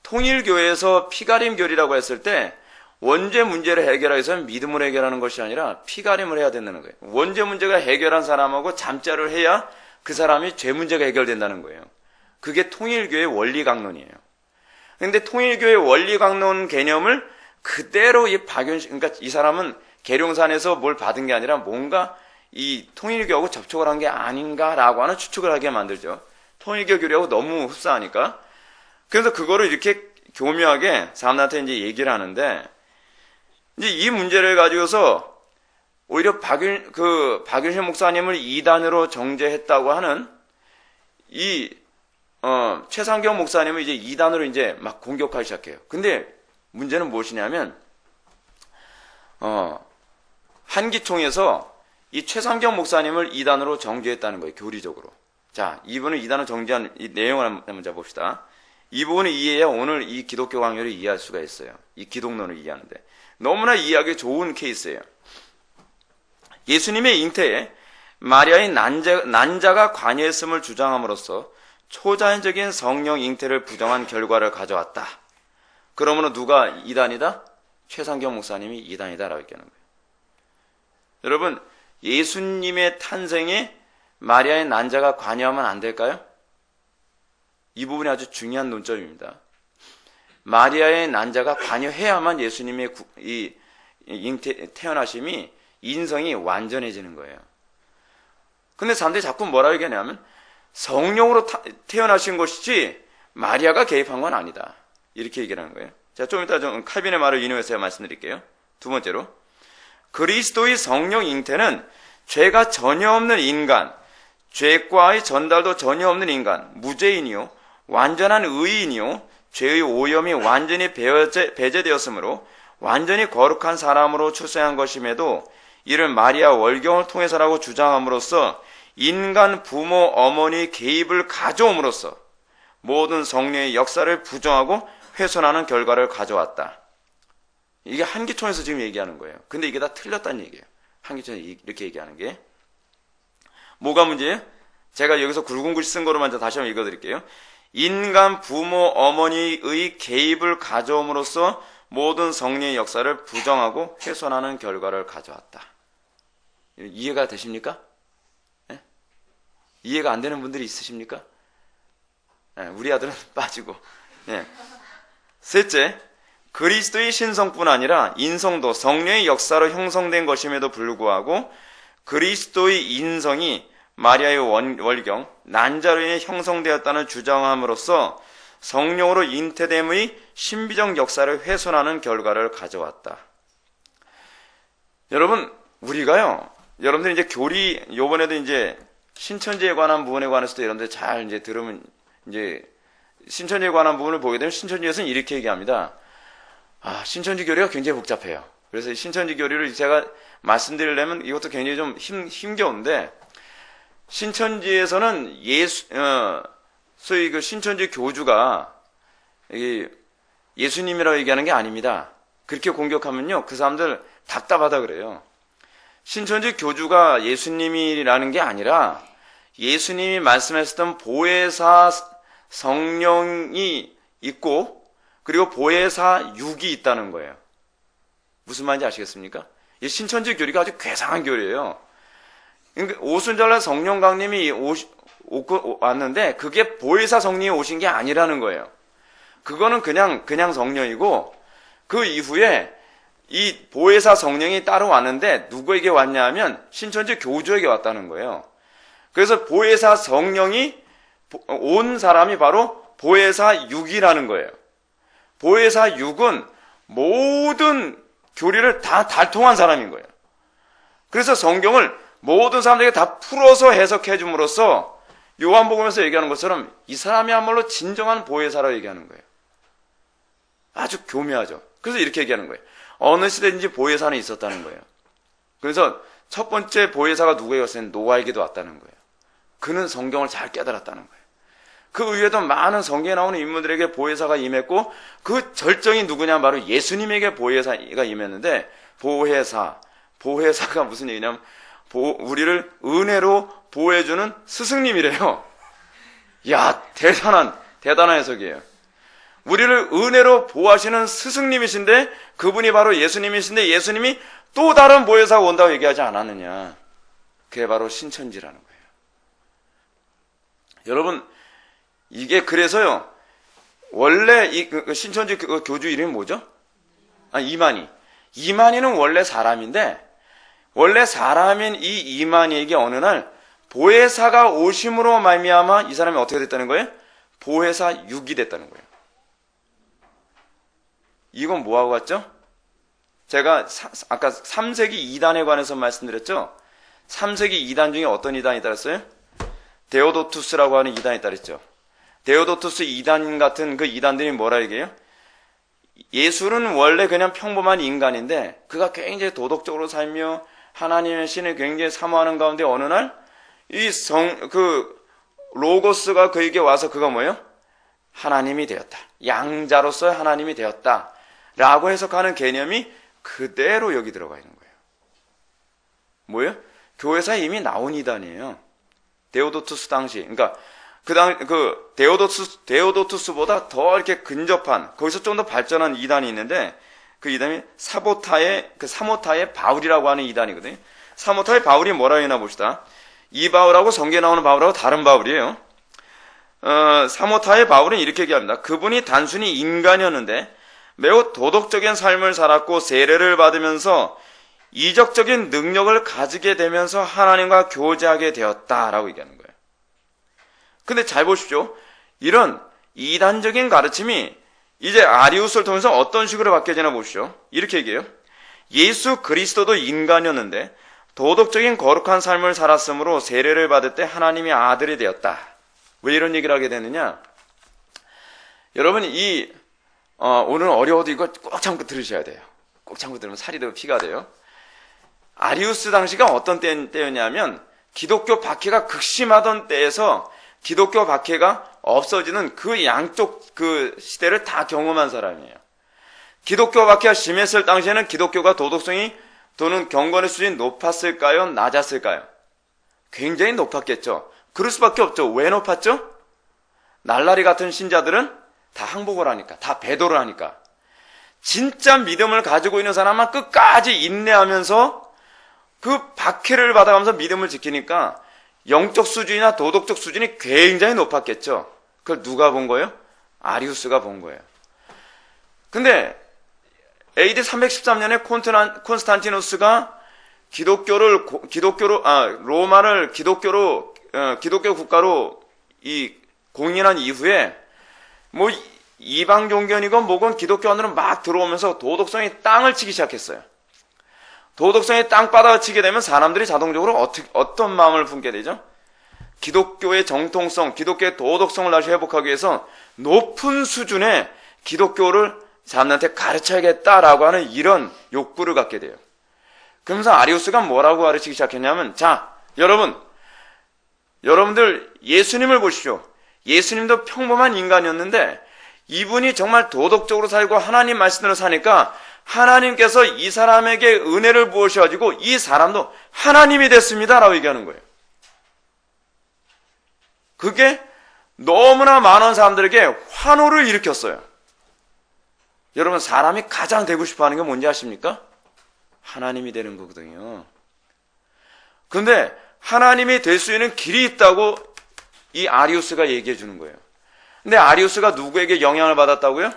통일교회에서 피가림교리라고 했을 때 원죄 문제를 해결하기 위해서는 믿음으로 해결하는 것이 아니라 피가림을 해야 된다는 거예요. 원죄 문제가 해결한 사람하고 잠자를 해야 그 사람이 죄 문제가 해결된다는 거예요. 그게 통일교회의 원리 강론이에요. 근데 통일교회의 원리 강론 개념을 그대로 그러니까 이 사람은 계룡산에서 뭘 받은 게 아니라 뭔가 이 통일교하고 접촉을 한 게 아닌가라고 하는 추측을 하게 만들죠. 통일교 교리하고 너무 흡사하니까. 그래서 그거를 이렇게 교묘하게 사람들한테 이제 얘기를 하는데, 이제 이 문제를 가지고서 오히려 박윤실 목사님을 이단으로 정죄했다고 하는 최상경 목사님을 이제 이단으로 이제 막 공격하기 시작해요. 근데 문제는 무엇이냐면, 한기총에서 이 최상경 목사님을 이단으로 정죄했다는 거예요, 교리적으로. 자, 이분을 이단으로 정죄한 이 내용을 한번 봅시다. 이 부분을 이해해야 오늘 이 기독교 강요를 이해할 수가 있어요. 이 기독론을 이해하는데. 너무나 이해하기 좋은 케이스예요. 예수님의 잉태에 마리아의 난자가 관여했음을 주장함으로써 초자연적인 성령 잉태를 부정한 결과를 가져왔다. 그러므로 누가 이단이다? 최상경 목사님이 이단이다라고 얘기하는 거예요. 여러분, 예수님의 탄생에 마리아의 난자가 관여하면 안 될까요? 이 부분이 아주 중요한 논점입니다. 마리아의 난자가 관여해야만 예수님의 태어나심이 인성이 완전해지는 거예요. 근데 사람들이 자꾸 뭐라고 얘기하냐면 성령으로 태어나신 것이지 마리아가 개입한 건 아니다. 이렇게 얘기하는 거예요. 자, 좀 이따 좀 칼빈의 말을 인용해서 말씀드릴게요. 두 번째로, 그리스도의 성령 잉태는 죄가 전혀 없는 인간, 죄과의 전달도 전혀 없는 인간, 무죄인이요 완전한 의인이요 죄의 오염이 완전히 배제되었으므로 완전히 거룩한 사람으로 출생한 것임에도 이를 마리아 월경을 통해서라고 주장함으로써 인간 부모 어머니 개입을 가져옴으로써 모든 성령의 역사를 부정하고 훼손하는 결과를 가져왔다. 이게 한기총에서 지금 얘기하는 거예요. 근데 이게 다 틀렸다는 얘기예요. 한기총에서 이렇게 얘기하는 게. 뭐가 문제예요? 제가 여기서 굵은 글씨 쓴 거로만 다시 한번 읽어드릴게요. 인간 부모 어머니의 개입을 가져옴으로써 모든 성령의 역사를 부정하고 훼손하는 결과를 가져왔다. 이해가 되십니까? 네? 이해가 안 되는 분들이 있으십니까? 네, 우리 아들은 빠지고. 네. 셋째, 그리스도의 신성뿐 아니라 인성도 성령의 역사로 형성된 것임에도 불구하고 그리스도의 인성이 마리아의 월경, 난자로 인해 형성되었다는 주장함으로써 성령으로 잉태됨의 신비적 역사를 훼손하는 결과를 가져왔다. 여러분, 우리가요, 여러분들 이제 교리, 요번에도 이제 신천지에 관한 부분에 관해서도 여러분들 잘 이제 들으면 이제 신천지에 관한 부분을 보게 되면 신천지에서는 이렇게 얘기합니다. 신천지 교리가 굉장히 복잡해요. 그래서 신천지 교리를 제가 말씀드리려면 이것도 굉장히 좀 힘겨운데, 신천지에서는 소위 그 신천지 교주가 예수님이라고 얘기하는 게 아닙니다. 그렇게 공격하면요, 그 사람들 답답하다 그래요. 신천지 교주가 예수님이라는 게 아니라 예수님이 말씀하셨던 보혜사 성령이 있고 그리고 보혜사 육이 있다는 거예요. 무슨 말인지 아시겠습니까? 이 신천지 교리가 아주 괴상한 교리예요. 그러니까 오순절날 성령 강림이 왔는데 그게 보혜사 성령이 오신 게 아니라는 거예요. 그거는 그냥 성령이고 그 이후에 이 보혜사 성령이 따로 왔는데 누구에게 왔냐 하면 신천지 교주에게 왔다는 거예요. 그래서 보혜사 성령이 온 사람이 바로 보혜사 육이라는 거예요. 보혜사 육은 모든 교리를 다 달통한 사람인 거예요. 그래서 성경을 모든 사람들에게 다 풀어서 해석해 줌으로써 요한복음에서 얘기하는 것처럼 이 사람이야말로 진정한 보혜사라고 얘기하는 거예요. 아주 교묘하죠. 그래서 이렇게 얘기하는 거예요. 어느 시대든지 보혜사는 있었다는 거예요. 그래서 첫 번째 보혜사가 누구에게 왔어요? 노아에게도 왔다는 거예요. 그는 성경을 잘 깨달았다는 거예요. 그 위에도 많은 성경에 나오는 인물들에게 보혜사가 임했고 그 절정이 누구냐? 바로 예수님에게 보혜사가 임했는데 보혜사가 무슨 얘기냐면 우리를 은혜로 보호해주는 스승님이래요. 야, 대단한 해석이에요. 우리를 은혜로 보호하시는 스승님이신데 그분이 바로 예수님이신데 예수님이 또 다른 보혜사가 온다고 얘기하지 않았느냐. 그게 바로 신천지라는 거예요. 여러분, 이게 그래서요, 원래 이 신천지 교주 이름이 뭐죠? 이만희. 이만희는 원래 사람인데 원래 사람인 이 이만희에게 어느 날 보혜사가 오심으로 말미암아 이 사람이 어떻게 됐다는 거예요? 보혜사 육이 됐다는 거예요. 이건 뭐하고 같죠? 제가 아까 3세기 이단에 관해서 말씀드렸죠? 3세기 이단 중에 어떤 이단이 따랐어요? 데오도투스라고 하는 이단이 따랐죠. 데오도투스 이단 같은 그 이단들이 뭐라 얘기해요? 예수는 원래 그냥 평범한 인간인데 그가 굉장히 도덕적으로 살며 하나님의 신을 굉장히 사모하는 가운데 어느 날 로고스가 그에게 와서 그가 뭐예요? 하나님이 되었다. 양자로서 하나님이 되었다. 라고 해석하는 개념이 그대로 여기 들어가 있는 거예요. 뭐예요? 교회사에 이미 나온 이단이에요. 데오도투스 당시. 그러니까 데오도투스보다 더 이렇게 근접한, 거기서 좀 더 발전한 이단이 있는데, 그 이단이 사모타의 바울이라고 하는 이단이거든요. 사모타의 바울이 뭐라고 했나 봅시다. 이 바울하고 성경에 나오는 바울하고 다른 바울이에요. 사모타의 바울은 이렇게 얘기합니다. 그분이 단순히 인간이었는데 매우 도덕적인 삶을 살았고 세례를 받으면서 이적적인 능력을 가지게 되면서 하나님과 교제하게 되었다라고 얘기하는 거예요. 근데 잘 보십시오. 이런 이단적인 가르침이 이제 아리우스를 통해서 어떤 식으로 바뀌어지나 보십시오. 이렇게 얘기해요. 예수 그리스도도 인간이었는데 도덕적인 거룩한 삶을 살았으므로 세례를 받을 때 하나님의 아들이 되었다. 왜 이런 얘기를 하게 되느냐? 여러분 오늘 어려워도 이거 꼭 참고 들으셔야 돼요. 꼭 참고 들으면 살이 되고 피가 돼요. 아리우스 당시가 어떤 때였냐면 기독교 박해가 극심하던 때에서 기독교 박해가 없어지는 그 양쪽 그 시대를 다 경험한 사람이에요. 기독교 박해가 심했을 당시에는 기독교가 도덕성이 또는 경건의 수준이 높았을까요? 낮았을까요? 굉장히 높았겠죠. 그럴 수밖에 없죠. 왜 높았죠? 날라리 같은 신자들은 다 항복을 하니까, 다 배도를 하니까. 진짜 믿음을 가지고 있는 사람만 끝까지 인내하면서 그 박해를 받아가면서 믿음을 지키니까 영적 수준이나 도덕적 수준이 굉장히 높았겠죠. 그걸 누가 본 거예요? 아리우스가 본 거예요. 근데 AD 313년에 콘스탄티누스가 로마를 기독교 국가로 공인한 이후에 뭐 이방 종교이건 뭐건 기독교 안으로 막 들어오면서 도덕성이 땅을 치기 시작했어요. 도덕성이 땅바닥을 치게 되면 사람들이 자동적으로 어떤 마음을 품게 되죠? 기독교의 정통성, 기독교의 도덕성을 다시 회복하기 위해서 높은 수준의 기독교를 사람들한테 가르쳐야겠다라고 하는 이런 욕구를 갖게 돼요. 그러면서 아리우스가 뭐라고 가르치기 시작했냐면, 자, 여러분들 예수님을 보십시오. 예수님도 평범한 인간이었는데 이분이 정말 도덕적으로 살고 하나님 말씀대로 사니까 하나님께서 이 사람에게 은혜를 부으셔가지고 이 사람도 하나님이 됐습니다 라고 얘기하는 거예요. 그게 너무나 많은 사람들에게 환호를 일으켰어요. 여러분, 사람이 가장 되고 싶어하는 게 뭔지 아십니까? 하나님이 되는 거거든요. 근데 하나님이 될 수 있는 길이 있다고 이 아리우스가 얘기해 주는 거예요. 근데 아리우스가 누구에게 영향을 받았다고요?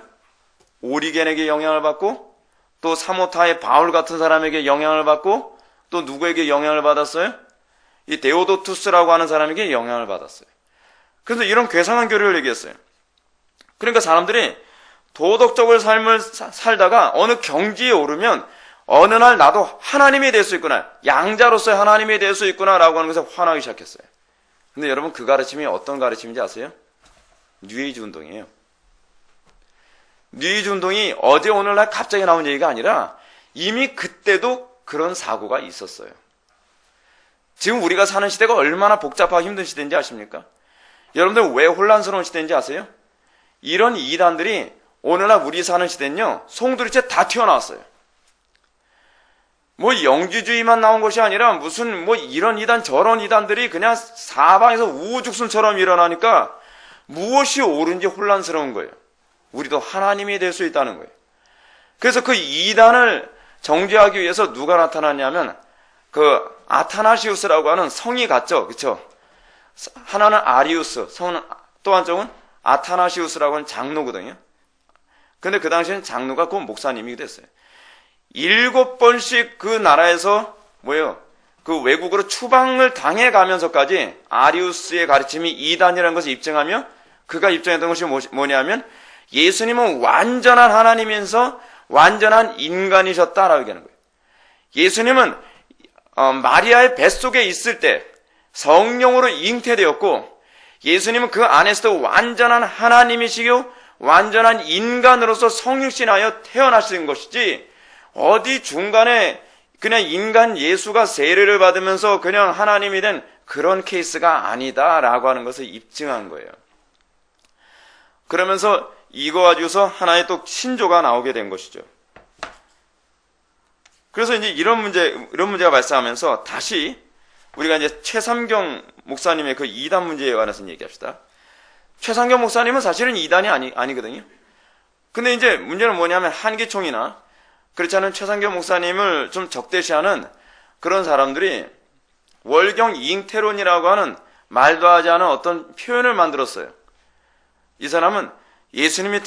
오리겐에게 영향을 받고, 또 사모타의 바울 같은 사람에게 영향을 받고, 또 누구에게 영향을 받았어요? 이 데오도투스라고 하는 사람에게 영향을 받았어요. 그래서 이런 괴상한 교리를 얘기했어요. 그러니까 사람들이 도덕적인 삶을 살다가 어느 경지에 오르면 어느 날 나도 하나님이 될 수 있구나, 양자로서의 하나님이 될 수 있구나라고 하는 것에 화나기 시작했어요. 근데 여러분, 그 가르침이 어떤 가르침인지 아세요? 뉴에이지 운동이에요. 뉴에이지 운동이 어제 오늘날 갑자기 나온 얘기가 아니라 이미 그때도 그런 사고가 있었어요. 지금 우리가 사는 시대가 얼마나 복잡하고 힘든 시대인지 아십니까? 여러분들 왜 혼란스러운 시대인지 아세요? 이런 이단들이 오늘날 우리 사는 시대는요, 송두리째 다 튀어나왔어요. 뭐 영지주의만 나온 것이 아니라 무슨 뭐 이런 이단 저런 이단들이 그냥 사방에서 우후죽순처럼 일어나니까 무엇이 옳은지 혼란스러운 거예요. 우리도 하나님이 될 수 있다는 거예요. 그래서 그 이단을 정죄하기 위해서 누가 나타났냐면 그 아타나시우스라고 하는 성이 같죠, 그렇죠? 하나는 아리우스, 또 한쪽은 아타나시우스라고 하는 장로거든요. 근데 그 당시에는 장로가 그 목사님이 됐어요. 7번씩 그 나라에서 그 외국으로 추방을 당해가면서까지 아리우스의 가르침이 이단이라는 것을 입증하며 그가 입증했던 것이 뭐냐면 예수님은 완전한 하나님이면서 완전한 인간이셨다라고 얘기하는 거예요. 예수님은 마리아의 뱃속에 있을 때 성령으로 잉태되었고 예수님은 그 안에서도 완전한 하나님이시고 완전한 인간으로서 성육신하여 태어나신 것이지 어디 중간에 그냥 인간 예수가 세례를 받으면서 그냥 하나님이 된 그런 케이스가 아니다라고 하는 것을 입증한 거예요. 그러면서 이거 가지고서 하나의 또 신조가 나오게 된 것이죠. 그래서 이제 이런 문제가 발생하면서 다시 우리가 이제 최삼경 목사님의 그 이단 문제에 관해서 얘기합시다. 최삼경 목사님은 사실은 이단이 아니거든요. 근데 이제 문제는 뭐냐면 한기총이나 그렇지 않은 최상교 목사님을 좀 적대시하는 그런 사람들이 월경 잉태론이라고 하는 말도 하지 않은 어떤 표현을 만들었어요. 이 사람은 예수님이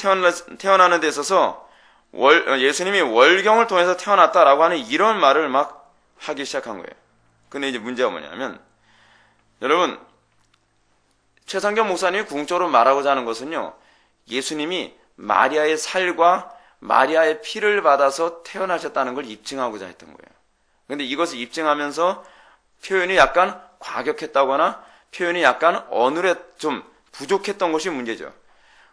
태어나는 데 있어서 예수님이 월경을 통해서 태어났다라고 하는 이런 말을 막 하기 시작한 거예요. 근데 이제 문제가 뭐냐면, 여러분, 최상경 목사님이 궁극적으로 말하고자 하는 것은요, 예수님이 마리아의 살과 마리아의 피를 받아서 태어나셨다는 걸 입증하고자 했던 거예요. 근데 이것을 입증하면서 표현이 약간 과격했다거나 표현이 약간 어눌해 좀 부족했던 것이 문제죠.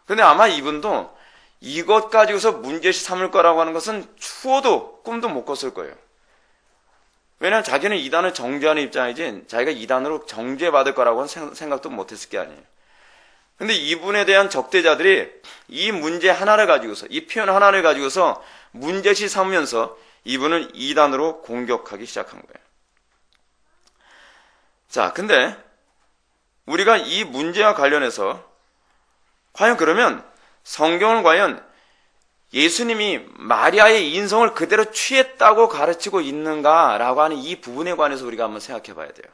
근데 아마 이분도 이것 가지고서 문제시 삼을 거라고 하는 것은 추워도 꿈도 못 꿨을 거예요. 왜냐하면 자기는 이단을 정죄하는 입장이지 자기가 이단으로 정죄받을 거라고는 생각도 못했을 게 아니에요. 근데 이분에 대한 적대자들이 이 문제 하나를 가지고서, 이 표현 하나를 가지고서 문제시 삼으면서 이분을 이단으로 공격하기 시작한 거예요. 자, 근데 우리가 이 문제와 관련해서 과연 그러면 성경은 과연 예수님이 마리아의 인성을 그대로 취했다고 가르치고 있는가라고 하는 이 부분에 관해서 우리가 한번 생각해 봐야 돼요.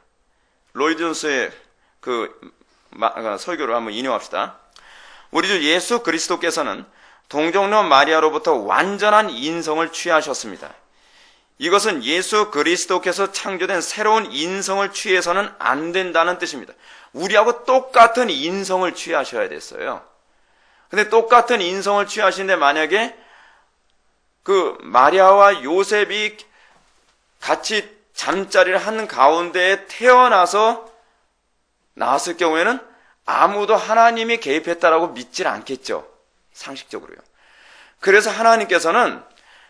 로이드 존스의 설교를 한번 인용합시다. 우리 주 예수 그리스도께서는 동정녀 마리아로부터 완전한 인성을 취하셨습니다. 이것은 예수 그리스도께서 창조된 새로운 인성을 취해서는 안 된다는 뜻입니다. 우리하고 똑같은 인성을 취하셔야 됐어요. 근데 똑같은 인성을 취하시는데 만약에 그 마리아와 요셉이 같이 잠자리를 하는 가운데에 태어나서 나왔을 경우에는 아무도 하나님이 개입했다라고 믿질 않겠죠. 상식적으로요. 그래서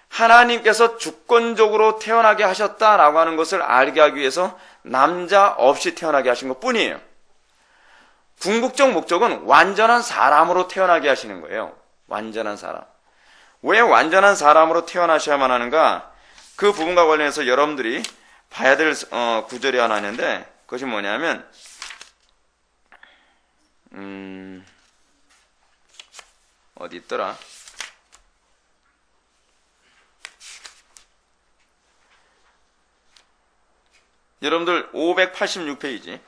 하나님께서 주권적으로 태어나게 하셨다라고 하는 것을 알게 하기 위해서 남자 없이 태어나게 하신 것 뿐이에요. 궁극적 목적은 완전한 사람으로 태어나게 하시는 거예요. 완전한 사람. 왜 완전한 사람으로 태어나셔야만 하는가? 그 부분과 관련해서 여러분들이 봐야 될 구절이 하나 있는데 그것이 뭐냐면 어디 있더라? 여러분들 586페이지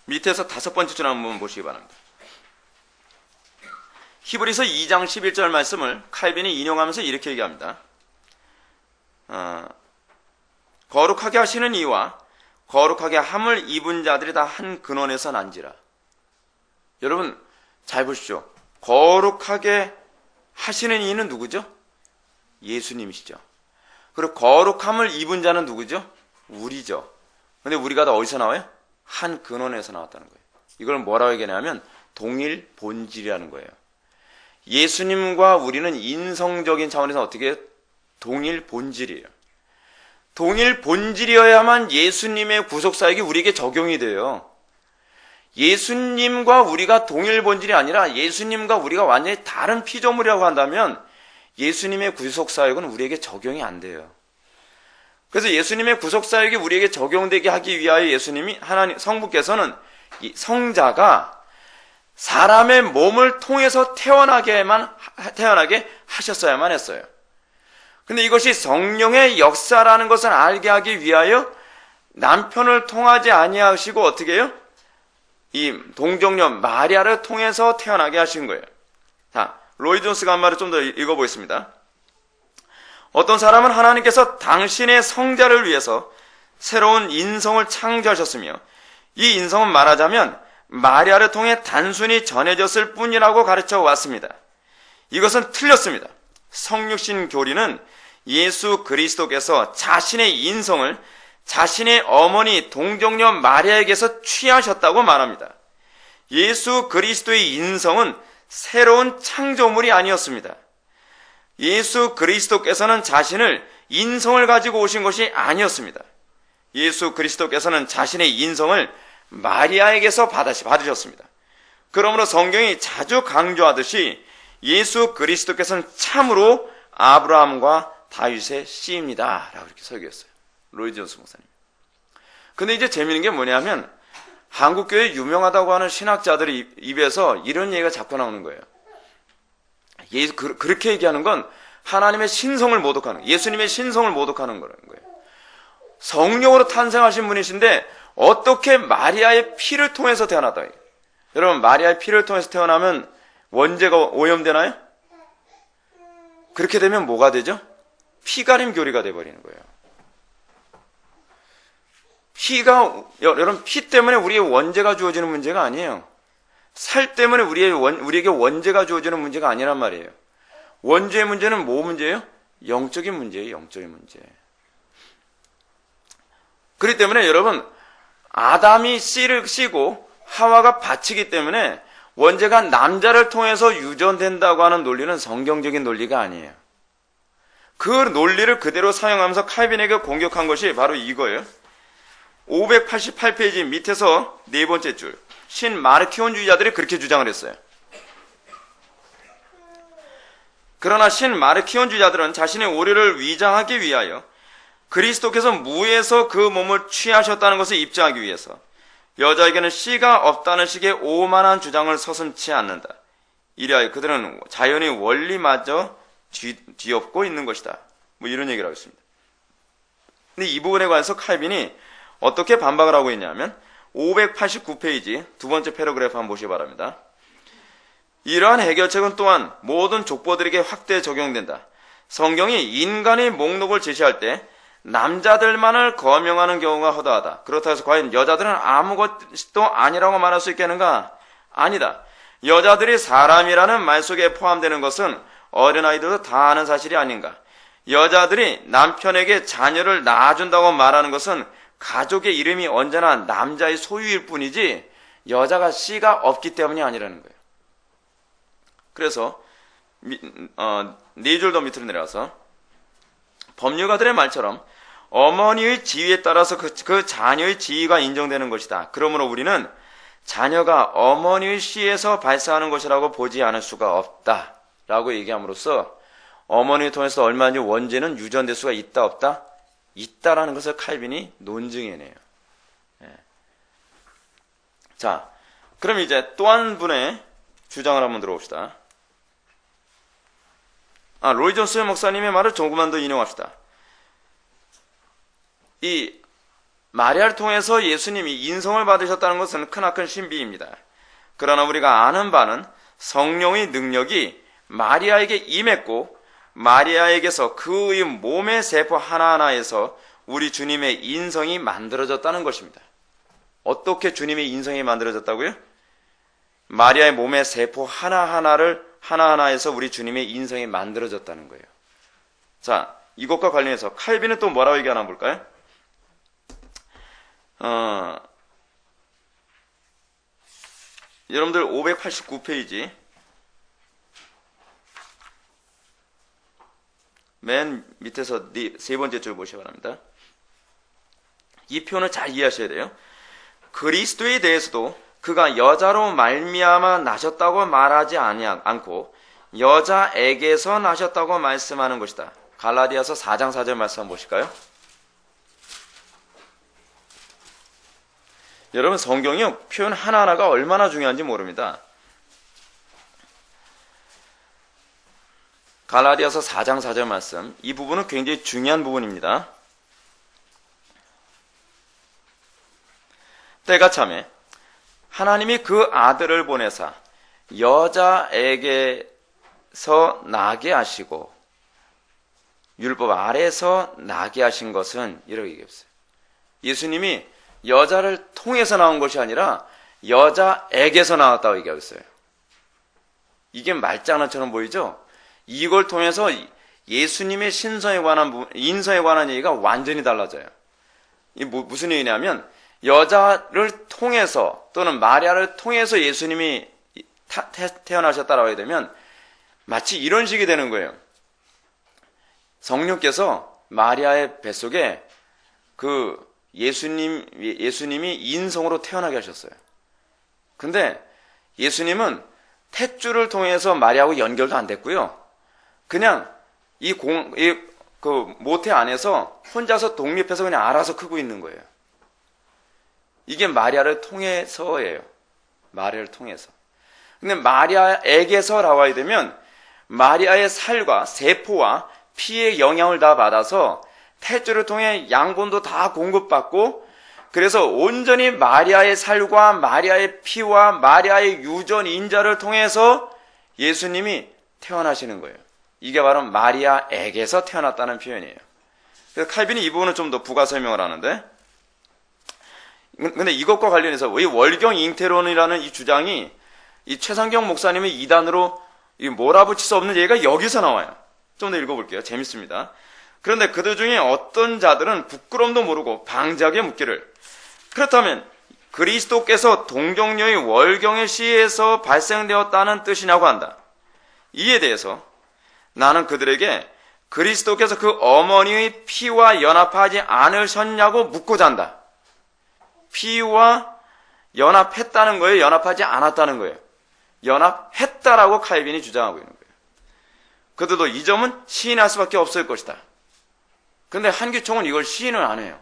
밑에서 5번째 줄 한번 보시기 바랍니다. 히브리서 2장 11절 말씀을 칼빈이 인용하면서 이렇게 얘기합니다. 거룩하게 하시는 이와 거룩하게 함을 입은 자들이 다 한 근원에서 난지라. 여러분 잘 보십시오. 거룩하게 하시는 이는 누구죠? 예수님이시죠. 그리고 거룩함을 입은 자는 누구죠? 우리죠. 근데 우리가 다 어디서 나와요? 한 근원에서 나왔다는 거예요. 이걸 뭐라고 얘기하냐면 동일 본질이라는 거예요. 예수님과 우리는 인성적인 차원에서 어떻게 해요? 동일 본질이에요. 동일 본질이어야만 예수님의 구속사역이 우리에게 적용이 돼요. 예수님과 우리가 동일 본질이 아니라 예수님과 우리가 완전히 다른 피조물이라고 한다면 예수님의 구속사역은 우리에게 적용이 안 돼요. 그래서 예수님의 구속사역이 우리에게 적용되게 하기 위하여 예수님이 하나님 성부께서는 이 성자가 사람의 몸을 통해서 태어나게 하셨어야만 했어요. 근데 이것이 성령의 역사라는 것을 알게 하기 위하여 남편을 통하지 아니하시고 어떻게 해요? 이 동정녀 마리아를 통해서 태어나게 하신 거예요. 자, 로이드 존스가 한 말을 좀 더 읽어보겠습니다. 어떤 사람은 하나님께서 당신의 성자를 위해서 새로운 인성을 창조하셨으며 이 인성은 말하자면 마리아를 통해 단순히 전해졌을 뿐이라고 가르쳐 왔습니다. 이것은 틀렸습니다. 성육신 교리는 예수 그리스도께서 자신의 인성을 자신의 어머니 동정녀 마리아에게서 취하셨다고 말합니다. 예수 그리스도의 인성은 새로운 창조물이 아니었습니다. 예수 그리스도께서는 자신을 인성을 가지고 오신 것이 아니었습니다. 예수 그리스도께서는 자신의 인성을 마리아에게서 받으셨습니다. 그러므로 성경이 자주 강조하듯이 예수 그리스도께서는 참으로 아브라함과 다윗의 씨입니다. 라고 이렇게 설교했어요. 로이드 존스 목사님. 근데 이제 재미있는 게 뭐냐면 한국교회 유명하다고 하는 신학자들의 입에서 이런 얘기가 자꾸 나오는 거예요. 그렇게 얘기하는 건 하나님의 신성을 모독하는, 예수님의 신성을 모독하는 거예요. 성령으로 탄생하신 분이신데 어떻게 마리아의 피를 통해서 태어났다. 여러분, 마리아의 피를 통해서 태어나면 원죄가 오염되나요? 그렇게 되면 뭐가 되죠? 피가림 교리가 돼버리는 거예요. 여러분, 피 때문에 우리의 원죄가 주어지는 문제가 아니에요. 살 때문에 우리에게 원죄가 주어지는 문제가 아니란 말이에요. 원죄의 문제는 뭐 문제예요? 영적인 문제예요. 영적인 문제. 그렇기 때문에 여러분, 아담이 씨를 씨고 하와가 밭이기 때문에 원죄가 남자를 통해서 유전된다고 하는 논리는 성경적인 논리가 아니에요. 그 논리를 그대로 사용하면서 칼빈에게 공격한 것이 바로 이거예요. 588페이지 밑에서 네 번째 줄, 신마르키온주의자들이 그렇게 주장을 했어요. 그러나 신마르키온주의자들은 자신의 오류를 위장하기 위하여 그리스도께서 무에서 그 몸을 취하셨다는 것을 입증하기 위해서 여자에게는 씨가 없다는 식의 오만한 주장을 서슴지 않는다. 이리하여 그들은 자연의 원리마저 뒤엎고 있는 것이다. 뭐 이런 얘기를 하고 있습니다. 근데 이 부분에 관해서 칼빈이 어떻게 반박을 하고 있냐면 589페이지 두 번째 패러그래프 한번 보시기 바랍니다. 이러한 해결책은 또한 모든 족보들에게 확대 적용된다. 성경이 인간의 목록을 제시할 때 남자들만을 거명하는 경우가 허다하다. 그렇다 해서 과연 여자들은 아무것도 아니라고 말할 수 있겠는가? 아니다. 여자들이 사람이라는 말 속에 포함되는 것은 어린아이들도 다 아는 사실이 아닌가? 여자들이 남편에게 자녀를 낳아준다고 말하는 것은 가족의 이름이 언제나 남자의 소유일 뿐이지 여자가 씨가 없기 때문이 아니라는 거예요. 그래서 네 줄 더 밑으로 내려가서 법률가들의 말처럼 어머니의 지위에 따라서 그 자녀의 지위가 인정되는 것이다. 그러므로 우리는 자녀가 어머니의 씨에서 발생하는 것이라고 보지 않을 수가 없다. 라고 얘기함으로써 어머니를 통해서 얼마든지 원죄는 유전될 수가 있다 없다? 있다라는 것을 칼빈이 논증해내요. 예. 자, 그럼 이제 또 한 분의 주장을 한번 들어봅시다. 로이 존스 목사님의 말을 조금만 더 인용합시다. 이 마리아를 통해서 예수님이 인성을 받으셨다는 것은 크나큰 신비입니다. 그러나 우리가 아는 바는 성령의 능력이 마리아에게 임했고 마리아에게서 그의 몸의 세포 하나하나에서 우리 주님의 인성이 만들어졌다는 것입니다. 어떻게 주님의 인성이 만들어졌다고요? 마리아의 몸의 세포 하나하나에서 우리 주님의 인성이 만들어졌다는 거예요. 자, 이것과 관련해서 칼빈은 또 뭐라고 얘기하나 볼까요? 여러분들 589페이지 맨 밑에서 세 번째 줄 보시기 바랍니다. 이 표현을 잘 이해하셔야 돼요. 그리스도에 대해서도 그가 여자로 말미암아 나셨다고 말하지 않고 여자에게서 나셨다고 말씀하는 것이다. 갈라디아서 4장 4절 말씀 한번 보실까요? 여러분, 성경이 표현 하나하나가 얼마나 중요한지 모릅니다. 갈라디아서 4장 4절 말씀, 이 부분은 굉장히 중요한 부분입니다. 때가 참에 하나님이 그 아들을 보내사 여자에게서 나게 하시고 율법 아래에서 나게 하신 것은 이렇게 얘기했어요. 예수님이 여자를 통해서 나온 것이 아니라 여자에게서 나왔다고 얘기하고 있어요. 이게 말장난처럼 보이죠? 이걸 통해서 예수님의 인성에 관한 얘기가 완전히 달라져요. 이게 무슨 얘기냐면 여자를 통해서 또는 마리아를 통해서 예수님이 태어나셨다라고 하게 되면 마치 이런 식이 되는 거예요. 성령께서 마리아의 뱃속에 예수님이 인성으로 태어나게 하셨어요. 근데 예수님은 탯줄을 통해서 마리아하고 연결도 안 됐고요. 그냥 모태 안에서 혼자서 독립해서 그냥 알아서 크고 있는 거예요. 이게 마리아를 통해서예요. 마리아를 통해서. 근데 마리아에게서 나와야 되면 마리아의 살과 세포와 피의 영향을 다 받아서 탯줄을 통해 양분도 다 공급받고, 그래서 온전히 마리아의 살과 마리아의 피와 마리아의 유전 인자를 통해서 예수님이 태어나시는 거예요. 이게 바로 마리아에게서 태어났다는 표현이에요. 그래서 칼빈이 이 부분은 좀 더 부가 설명을 하는데, 근데 이것과 관련해서 이 월경 잉태론이라는 이 주장이 이 최상경 목사님의 이단으로 몰아붙일 수 없는 얘기가 여기서 나와요. 좀 더 읽어볼게요. 재밌습니다. 그런데 그들 중에 어떤 자들은 부끄럼도 모르고 방지하게 묻기를, 그렇다면 그리스도께서 동정녀의 월경의 씨에서 발생되었다는 뜻이냐고 한다. 이에 대해서 나는 그들에게 그리스도께서 그 어머니의 피와 연합하지 않으셨냐고 묻고자 한다. 피와 연합했다는 거예요? 연합하지 않았다는 거예요? 연합했다라고 칼빈이 주장하고 있는 거예요. 그들도 이 점은 시인할 수밖에 없을 것이다. 그런데 한기총은 이걸 시인을 안 해요.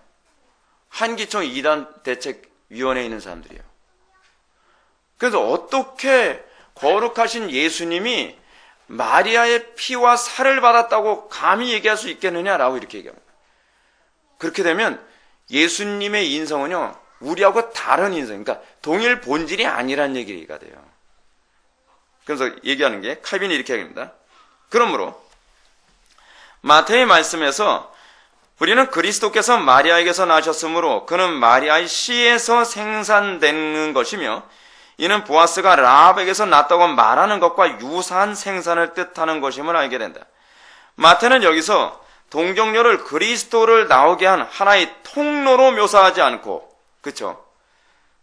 한기총 이단 대책위원회에 있는 사람들이에요. 그래서 어떻게 거룩하신 예수님이 마리아의 피와 살을 받았다고 감히 얘기할 수 있겠느냐라고 이렇게 얘기합니다. 그렇게 되면 예수님의 인성은요, 우리하고 다른 인성, 그러니까 동일 본질이 아니란 얘기가 돼요. 그래서 얘기하는 게 칼빈이 이렇게 얘기합니다. 그러므로 마태의 말씀에서 우리는 그리스도께서 마리아에게서 나셨으므로 그는 마리아의 씨에서 생산되는 것이며 이는 보아스가 라합에게서 났다고 말하는 것과 유사한 생산을 뜻하는 것임을 알게 된다. 마태는 여기서 동정녀를 그리스도를 나오게 한 하나의 통로로 묘사하지 않고, 그쵸?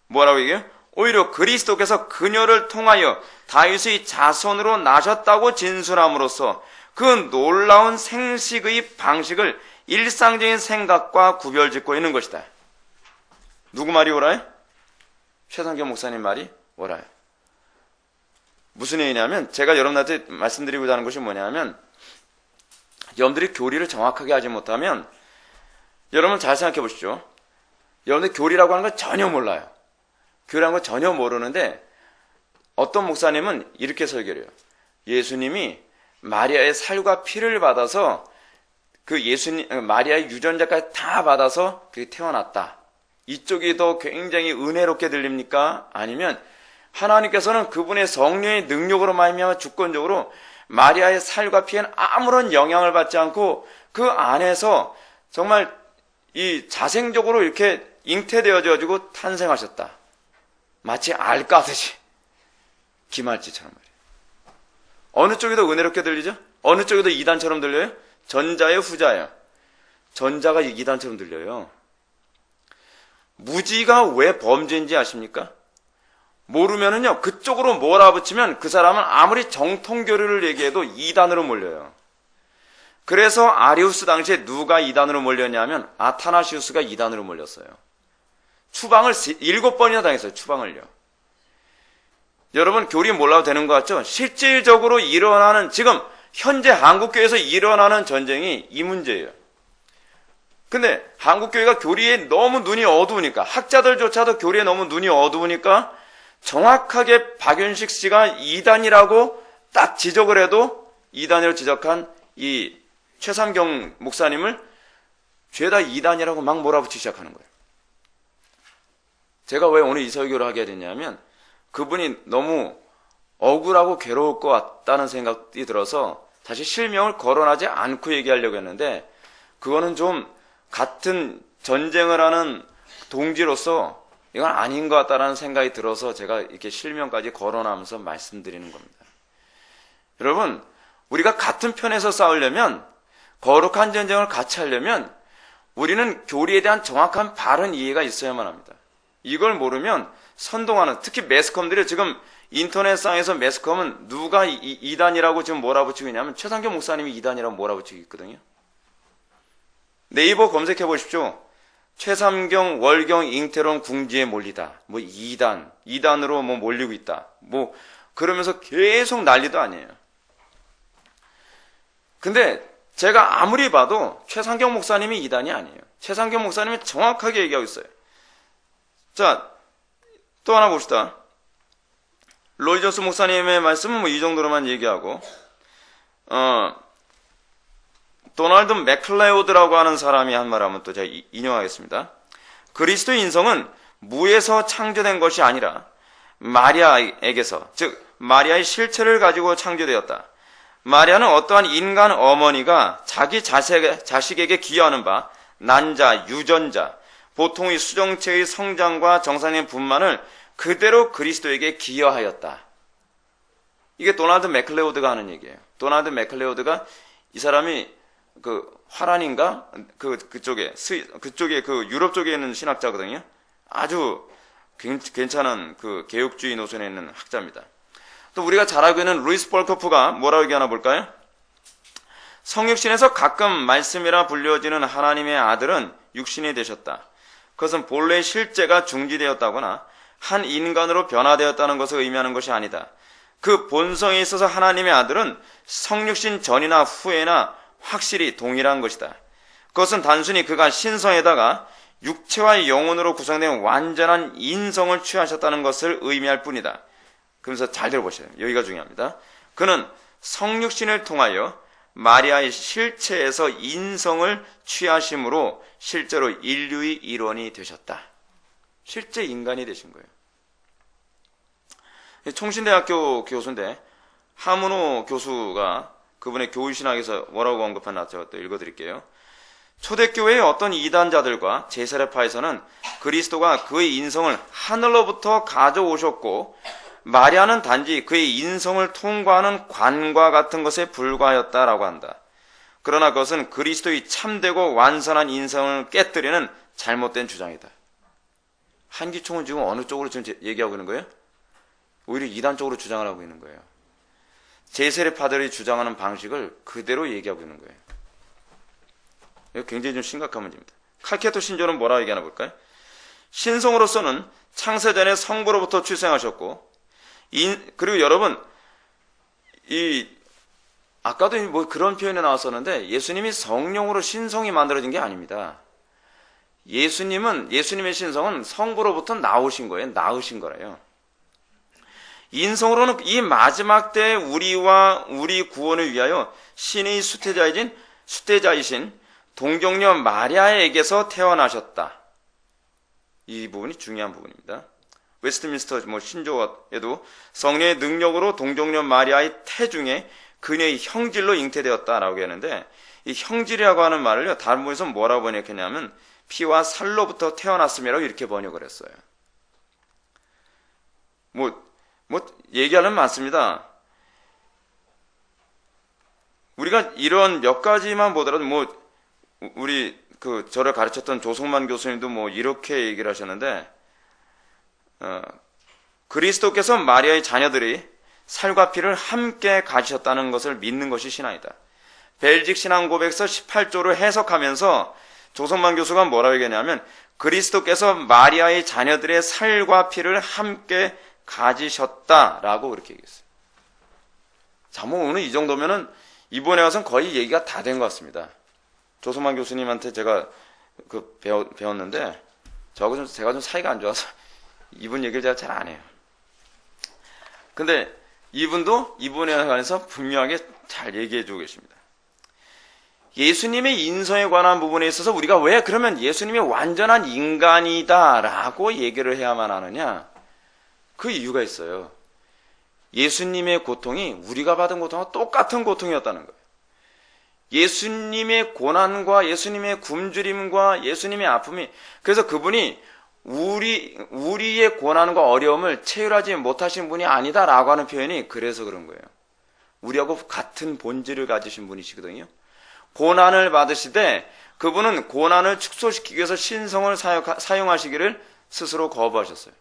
뭐라고 얘기해요? 오히려 그리스도께서 그녀를 통하여 다윗의 자손으로 나셨다고 진술함으로써 그 놀라운 생식의 방식을 일상적인 생각과 구별짓고 있는 것이다. 누구 말이 옳아요? 최상경 목사님 말이 옳아요. 무슨 얘기냐면, 제가 여러분한테 말씀드리고자 하는 것이 뭐냐면, 여러분들이 교리를 정확하게 하지 못하면, 여러분 잘 생각해 보시죠. 여러분들 교리라고 하는 걸 전혀 몰라요. 교리라는 걸 전혀 모르는데, 어떤 목사님은 이렇게 설교를 해요. 예수님이 마리아의 살과 피를 받아서 그 마리아의 유전자까지 다 받아서 그게 태어났다. 이쪽이 더 굉장히 은혜롭게 들립니까? 아니면 하나님께서는 그분의 성령의 능력으로 말미암아 주권적으로 마리아의 살과 피에는 아무런 영향을 받지 않고 그 안에서 정말 이 자생적으로 이렇게 잉태되어져 탄생하셨다. 마치 알 까듯이 기말지처럼 말이에요. 어느 쪽이 더 은혜롭게 들리죠? 어느 쪽이 더 이단처럼 들려요? 전자예요, 후자예요? 전자가 이단처럼 들려요. 무지가 왜 범죄인지 아십니까? 모르면은요, 그쪽으로 몰아붙이면 그 사람은 아무리 정통교류를 얘기해도 이단으로 몰려요. 그래서 아리우스 당시에 누가 이단으로 몰렸냐면 아타나시우스가 이단으로 몰렸어요. 추방을 7번이나 당했어요. 추방을요. 여러분 교리 몰라도 되는 것 같죠? 실질적으로 일어나는, 지금 현재 한국교회에서 일어나는 전쟁이 이 문제예요. 근데 한국교회가 교리에 너무 눈이 어두우니까, 학자들조차도 교리에 너무 눈이 어두우니까 정확하게 박윤식 씨가 이단이라고 딱 지적을 해도 이단이라고 지적한 이 최삼경 목사님을 죄다 이단이라고 막 몰아붙이기 시작하는 거예요. 제가 왜 오늘 이 설교를 하게 됐냐면 그분이 너무 억울하고 괴로울 것 같다는 생각이 들어서 다시 실명을 거론하지 않고 얘기하려고 했는데, 그거는 좀 같은 전쟁을 하는 동지로서 이건 아닌 것 같다는 생각이 들어서 제가 이렇게 실명까지 거론하면서 말씀드리는 겁니다. 여러분, 우리가 같은 편에서 싸우려면, 거룩한 전쟁을 같이 하려면 우리는 교리에 대한 정확한 바른 이해가 있어야만 합니다. 이걸 모르면 선동하는, 특히 매스컴들이 지금 인터넷상에서 매스컴은 누가 이단이라고 지금 몰아붙이고 있냐면 최상경 목사님이 이단이라고 몰아붙이고 있거든요. 네이버 검색해 보십시오. 최삼경 월경 잉태론 궁지에 몰리다. 뭐 이단으로 뭐 몰리고 있다. 뭐 그러면서 계속 난리도 아니에요. 근데 제가 아무리 봐도 최상경 목사님이 이단이 아니에요. 최상경 목사님이 정확하게 얘기하고 있어요. 자, 또 하나 봅시다. 로이 존스 목사님의 말씀은 뭐 이 정도로만 얘기하고, 도널드 맥클레오드라고 하는 사람이 한 말 하면 또 제가 인용하겠습니다. 그리스도의 인성은 무에서 창조된 것이 아니라 마리아에게서, 즉 마리아의 실체를 가지고 창조되었다. 마리아는 어떠한 인간 어머니가 자기 자식에게 기여하는 바 난자, 유전자, 보통의 수정체의 성장과 정상의 분만을 그대로 그리스도에게 기여하였다. 이게 도널드 맥클레오드가 하는 얘기예요. 도널드 맥클레오드가 이 사람이 화란인가? 그쪽에 유럽 쪽에 있는 신학자거든요. 아주 괜찮은 개혁주의 노선에 있는 학자입니다. 또 우리가 잘 알고 있는 루이스 볼커프가 뭐라고 얘기하나 볼까요? 성육신에서 가끔 말씀이라 불려지는 하나님의 아들은 육신이 되셨다. 그것은 본래의 실제가 중지되었다거나 한 인간으로 변화되었다는 것을 의미하는 것이 아니다. 그 본성에 있어서 하나님의 아들은 성육신 전이나 후에나 확실히 동일한 것이다. 그것은 단순히 그가 신성에다가 육체와 영혼으로 구성된 완전한 인성을 취하셨다는 것을 의미할 뿐이다. 그러면서 잘 들어보세요. 여기가 중요합니다. 그는 성육신을 통하여 마리아의 실체에서 인성을 취하심으로 실제로 인류의 일원이 되셨다. 실제 인간이 되신 거예요. 총신대학교 교수인데 하문호 교수가 그분의 교우신학에서 뭐라고 언급하나 제가 또 읽어드릴게요. 초대교회의 어떤 이단자들과 제세례파에서는 그리스도가 그의 인성을 하늘로부터 가져오셨고 마리아는 단지 그의 인성을 통과하는 관과 같은 것에 불과하였다라고 한다. 그러나 그것은 그리스도의 참되고 완선한 인성을 깨뜨리는 잘못된 주장이다. 한기총은 지금 어느 쪽으로 지금 얘기하고 있는 거예요? 오히려 이단 쪽으로 주장을 하고 있는 거예요. 제세례파들이 주장하는 방식을 그대로 얘기하고 있는 거예요. 이거 굉장히 좀 심각한 문제입니다. 칼케토 신조는 뭐라고 얘기하나 볼까요? 신성으로서는 창세전에 성부로부터 출생하셨고, 그리고 여러분, 아까도 뭐 그런 표현이 나왔었는데, 예수님이 성령으로 신성이 만들어진 게 아닙니다. 예수님의 신성은 성부로부터 나오신 거예요. 낳으신 거래요. 인성으로는 이 마지막 때 우리와 우리 구원을 위하여 신의 수태자이신 동정녀 마리아에게서 태어나셨다. 이 부분이 중요한 부분입니다. 웨스트민스터 신조어에도 성령의 능력으로 동정녀 마리아의 태중에 그녀의 형질로 잉태되었다라고 하는데, 이 형질이라고 하는 말을요, 다른 분에서 뭐라고 번역했냐면 피와 살로부터 태어났음이라고 이렇게 번역을 했어요. 얘기하려면 많습니다. 우리가 이런 몇 가지만 보더라도 우리 저를 가르쳤던 조성만 교수님도 이렇게 얘기를 하셨는데, 그리스도께서 마리아의 자녀들이 살과 피를 함께 가지셨다는 것을 믿는 것이 신앙이다. 벨직 신앙고백서 18조를 해석하면서 조성만 교수가 뭐라고 얘기하냐면, 그리스도께서 마리아의 자녀들의 살과 피를 함께 가지셨다라고 그렇게 얘기했어요. 자, 오늘 이 정도면은 이번에 와서는 거의 얘기가 다 된 것 같습니다. 조성만 교수님한테 제가 배웠는데, 제가 좀 사이가 안 좋아서 이분 얘기를 제가 잘 안 해요. 근데 이분도 이번에 관해서 분명하게 잘 얘기해 주고 계십니다. 예수님의 인성에 관한 부분에 있어서 우리가 왜 그러면 예수님이 완전한 인간이다라고 얘기를 해야만 하느냐? 그 이유가 있어요. 예수님의 고통이 우리가 받은 고통과 똑같은 고통이었다는 거예요. 예수님의 고난과 예수님의 굶주림과 예수님의 아픔이, 그래서 그분이 우리의 고난과 어려움을 체휼하지 못하신 분이 아니다라고 하는 표현이 그래서 그런 거예요. 우리하고 같은 본질을 가지신 분이시거든요. 고난을 받으시되 그분은 고난을 축소시키기 위해서 신성을 사용하시기를 스스로 거부하셨어요.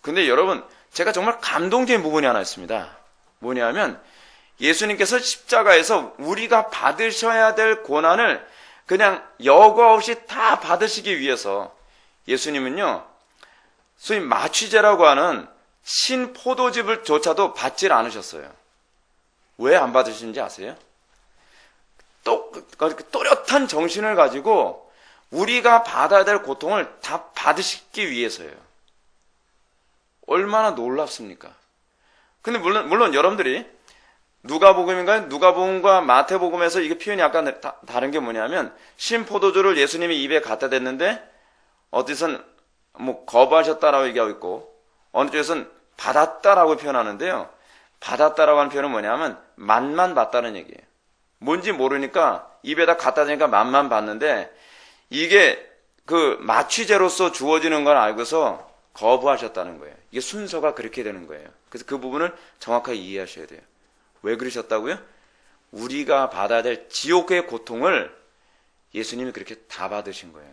근데 여러분, 제가 정말 감동적인 부분이 하나 있습니다. 뭐냐면 예수님께서 십자가에서 우리가 받으셔야 될 고난을 그냥 여과 없이 다 받으시기 위해서 예수님은요, 소위 마취제라고 하는 신포도즙을 조차도 받질 않으셨어요. 왜 안 받으시는지 아세요? 또렷한 정신을 가지고 우리가 받아야 될 고통을 다 받으시기 위해서예요. 얼마나 놀랍습니까? 근데 물론 여러분들이 누가복음인가요? 누가복음과 마태복음에서 이게 표현이 약간 다른 게 뭐냐면 신포도주를 예수님이 입에 갖다 댔는데 어디선 뭐 거부하셨다라고 얘기하고 있고 어느 쪽에서는 받았다라고 표현하는데요. 받았다라고 하는 표현은 뭐냐면 맛만 봤다는 얘기예요. 뭔지 모르니까 입에다 갖다 대니까 맛만 봤는데 이게 그 마취제로서 주어지는 걸 알고서 거부하셨다는 거예요. 이게 순서가 그렇게 되는 거예요. 그래서 그 부분을 정확하게 이해하셔야 돼요. 왜 그러셨다고요? 우리가 받아야 될 지옥의 고통을 예수님이 그렇게 다 받으신 거예요.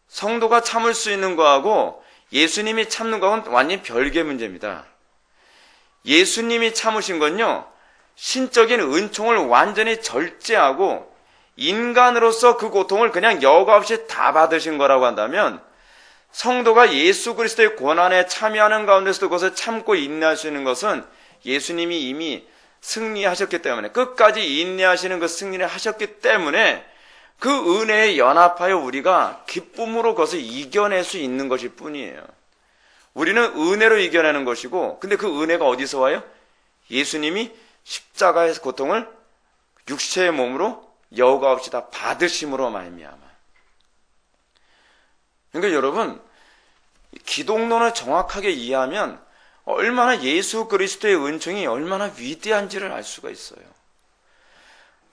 성도가 참을 수 있는 거하고 예수님이 참는 거하고는 완전히 별개의 문제입니다. 예수님이 참으신 건요, 신적인 은총을 완전히 절제하고 인간으로서 그 고통을 그냥 여과 없이 다 받으신 거라고 한다면 성도가 예수 그리스도의 고난에 참여하는 가운데서도 그것을 참고 인내할 수 있는 것은 예수님이 이미 승리하셨기 때문에 끝까지 인내하시는 그 승리를 하셨기 때문에 그 은혜에 연합하여 우리가 기쁨으로 그것을 이겨낼 수 있는 것일 뿐이에요. 우리는 은혜로 이겨내는 것이고 근데 그 은혜가 어디서 와요? 예수님이 십자가의 고통을 육체의 몸으로 여과 없이 다 받으심으로 말미암아. 그러니까 여러분 기독론을 정확하게 이해하면 얼마나 예수 그리스도의 은총이 얼마나 위대한지를 알 수가 있어요.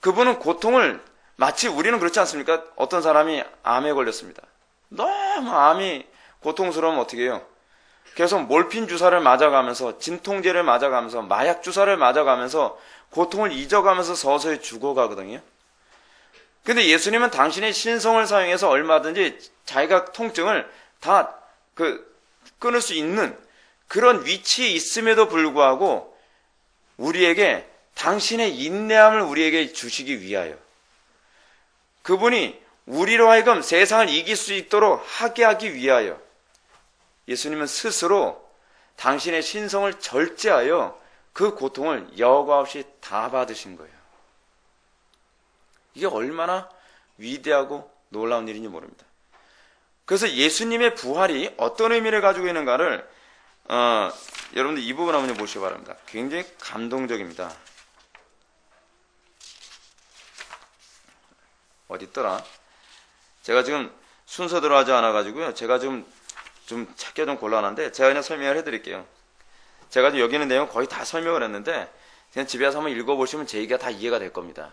그분은 고통을 마치 우리는 그렇지 않습니까? 어떤 사람이 암에 걸렸습니다. 너무 암이 고통스러우면 어떻게 해요? 계속 몰핀 주사를 맞아가면서 진통제를 맞아가면서 마약 주사를 맞아가면서 고통을 잊어가면서 서서히 죽어가거든요. 근데 예수님은 당신의 신성을 사용해서 얼마든지 자기가 통증을 다 끊을 수 있는 그런 위치에 있음에도 불구하고 우리에게 당신의 인내함을 우리에게 주시기 위하여 그분이 우리로 하여금 세상을 이길 수 있도록 하게 하기 위하여 예수님은 스스로 당신의 신성을 절제하여 그 고통을 여과 없이 다 받으신 거예요. 이게 얼마나 위대하고 놀라운 일인지 모릅니다. 그래서 예수님의 부활이 어떤 의미를 가지고 있는가를 여러분들 이 부분 한번 보시기 바랍니다. 굉장히 감동적입니다. 어디 있더라? 제가 지금 순서대로 하지 않아가지고요. 제가 지금 좀 찾기가 좀 곤란한데 제가 그냥 설명을 해드릴게요. 제가 지금 여기 있는 내용 거의 다 설명을 했는데 그냥 집에 가서 한번 읽어보시면 제 얘기가 다 이해가 될 겁니다.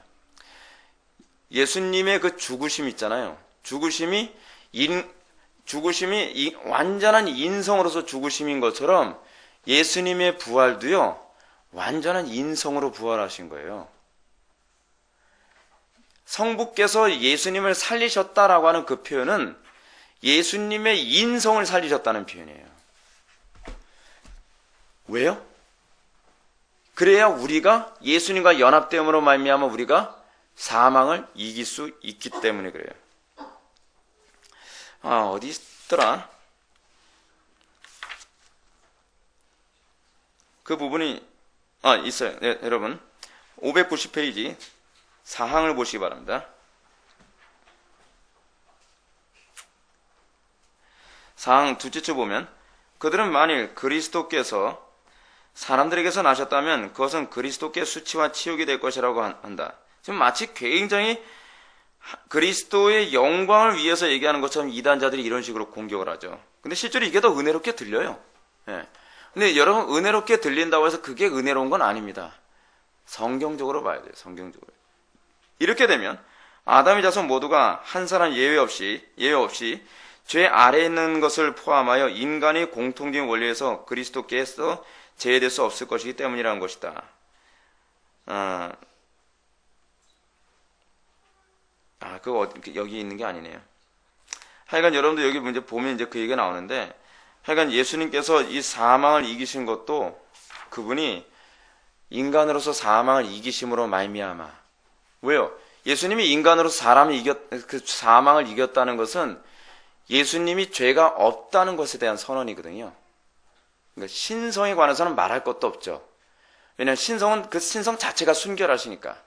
예수님의 그 죽으심 있잖아요. 죽으심이 완전한 인성으로서 죽으심인 것처럼 예수님의 부활도요, 완전한 인성으로 부활하신 거예요. 성부께서 예수님을 살리셨다라고 하는 그 표현은 예수님의 인성을 살리셨다는 표현이에요. 왜요? 그래야 우리가 예수님과 연합됨으로 말미암아 우리가 사망을 이길 수 있기 때문에 그래요. 어디 있더라? 그 부분이 있어요. 네, 여러분 590페이지 사항을 보시기 바랍니다. 사항 둘째 줄 보면 그들은 만일 그리스도께서 사람들에게서 나셨다면 그것은 그리스도께 수치와 치욕이 될 것이라고 한다. 지금 마치 굉장히 그리스도의 영광을 위해서 얘기하는 것처럼 이단자들이 이런 식으로 공격을 하죠. 근데 실제로 이게 더 은혜롭게 들려요. 예. 근데 여러분 은혜롭게 들린다고 해서 그게 은혜로운 건 아닙니다. 성경적으로 봐야 돼요. 성경적으로. 이렇게 되면 아담의 자손 모두가 한 사람 예외 없이 죄 아래에 있는 것을 포함하여 인간의 공통적인 원리에서 그리스도께서 제외될 수 없을 것이기 때문이라는 것이다. 그거 여기 있는 게 아니네요. 하여간 여러분들 여기 문제 보면 이제 그 얘기가 나오는데 하여간 예수님께서 이 사망을 이기신 것도 그분이 인간으로서 사망을 이기심으로 말미암아. 왜요? 예수님이 인간으로서 사망을 이겼다는 것은 예수님이 죄가 없다는 것에 대한 선언이거든요. 그러니까 신성에 관해서는 말할 것도 없죠. 왜냐하면 신성은 그 신성 자체가 순결하시니까.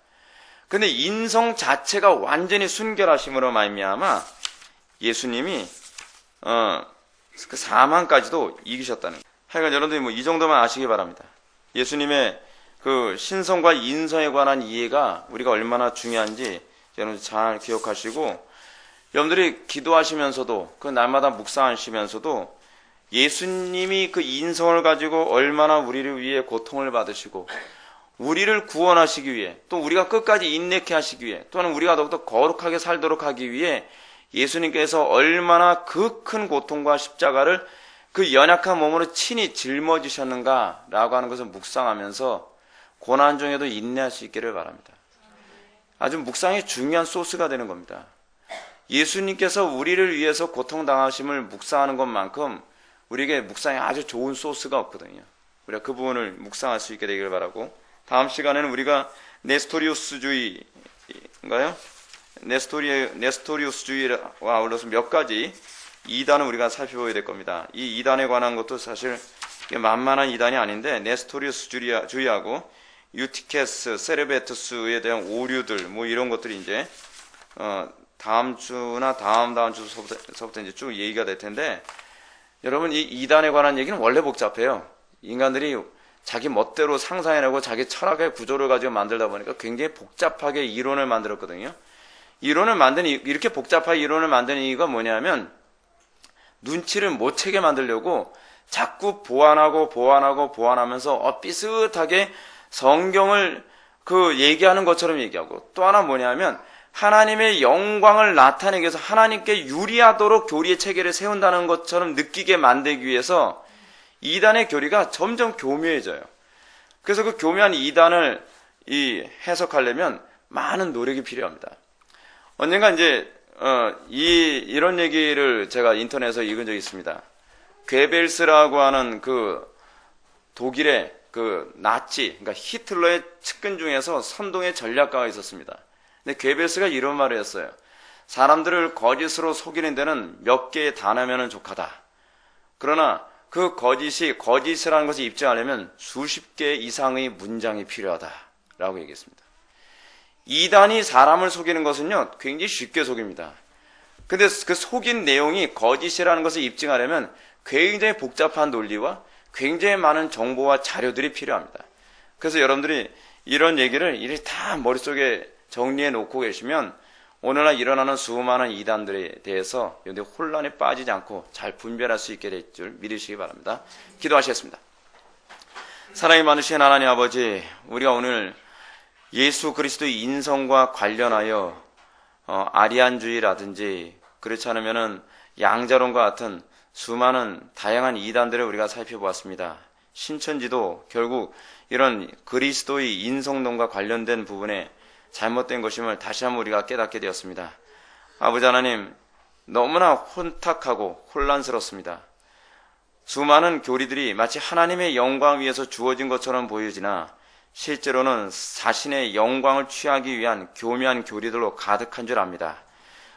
근데 인성 자체가 완전히 순결하심으로 말미암아 예수님이 그 사망까지도 이기셨다는 거예요. 하여간 여러분들이 이 정도만 아시기 바랍니다. 예수님의 그 신성과 인성에 관한 이해가 우리가 얼마나 중요한지 여러분 잘 기억하시고, 여러분들이 기도하시면서도 그 날마다 묵상하시면서도 예수님이 그 인성을 가지고 얼마나 우리를 위해 고통을 받으시고 우리를 구원하시기 위해, 또 우리가 끝까지 인내케 하시기 위해, 또는 우리가 더욱더 거룩하게 살도록 하기 위해 예수님께서 얼마나 그 큰 고통과 십자가를 그 연약한 몸으로 친히 짊어지셨는가라고 하는 것을 묵상하면서 고난 중에도 인내할 수 있기를 바랍니다. 아주 묵상이 중요한 소스가 되는 겁니다. 예수님께서 우리를 위해서 고통당하심을 묵상하는 것만큼 우리에게 묵상이 아주 좋은 소스가 없거든요. 우리가 그 부분을 묵상할 수 있게 되기를 바라고, 다음 시간에는 우리가 네스토리우스주의인가요? 네스토리우스주의와 아울러서 몇 가지 이단을 우리가 살펴보게 될 겁니다. 이 이단에 관한 것도 사실 만만한 이단이 아닌데, 네스토리우스주의하고 유티케스, 세르베투스에 대한 오류들, 뭐 이런 것들이 이제 다음 주나 다음 주서부터 이제 쭉 얘기가 될 텐데, 여러분 이 이단에 관한 얘기는 원래 복잡해요. 인간들이 자기 멋대로 상상해내고 자기 철학의 구조를 가지고 만들다 보니까 굉장히 복잡하게 이론을 만들었거든요. 이렇게 복잡하게 이론을 만드는 이유가 뭐냐면, 눈치를 못 채게 만들려고 자꾸 보완하면서 비슷하게 성경을 그 얘기하는 것처럼 얘기하고, 또 하나 뭐냐면 하나님의 영광을 나타내기 위해서 하나님께 유리하도록 교리의 체계를 세운다는 것처럼 느끼게 만들기 위해서 이단의 교리가 점점 교묘해져요. 그래서 그 교묘한 이단을 해석하려면 많은 노력이 필요합니다. 언젠가 이제 이런 얘기를 제가 인터넷에서 읽은 적이 있습니다. 괴벨스라고 하는 그 독일의 그 나치, 그러니까 히틀러의 측근 중에서 선동의 전략가가 있었습니다. 근데 괴벨스가 이런 말을 했어요. 사람들을 거짓으로 속이는 데는 몇 개의 단어면은 족하다. 그러나 그 거짓이라는 것을 입증하려면 수십 개 이상의 문장이 필요하다 라고 얘기했습니다. 이단이 사람을 속이는 것은요, 굉장히 쉽게 속입니다. 근데 그 속인 내용이 거짓이라는 것을 입증하려면 굉장히 복잡한 논리와 굉장히 많은 정보와 자료들이 필요합니다. 그래서 여러분들이 이런 얘기를 이렇게 다 머릿속에 정리해 놓고 계시면 오늘날 일어나는 수많은 이단들에 대해서 여러분들이 혼란에 빠지지 않고 잘 분별할 수 있게 될 줄 믿으시기 바랍니다. 기도하시겠습니다. 사랑이 많으신 하나님 아버지, 우리가 오늘 예수 그리스도의 인성과 관련하여 아리안주의라든지 그렇지 않으면은 양자론과 같은 수많은 다양한 이단들을 우리가 살펴보았습니다. 신천지도 결국 이런 그리스도의 인성론과 관련된 부분에 잘못된 것임을 다시 한번 우리가 깨닫게 되었습니다. 아버지 하나님, 너무나 혼탁하고 혼란스럽습니다. 수많은 교리들이 마치 하나님의 영광 위에서 주어진 것처럼 보이지나 실제로는 자신의 영광을 취하기 위한 교묘한 교리들로 가득한 줄 압니다.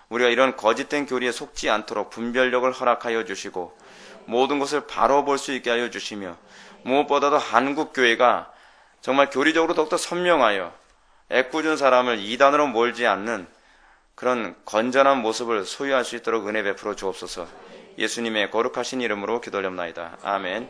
우리가 이런 거짓된 교리에 속지 않도록 분별력을 허락하여 주시고 모든 것을 바로 볼 수 있게 하여 주시며, 무엇보다도 한국교회가 정말 교리적으로 더욱더 선명하여 애꿎은 사람을 이단으로 몰지 않는 그런 건전한 모습을 소유할 수 있도록 은혜 베풀어 주옵소서. 예수님의 거룩하신 이름으로 기도하옵나이다. 아멘.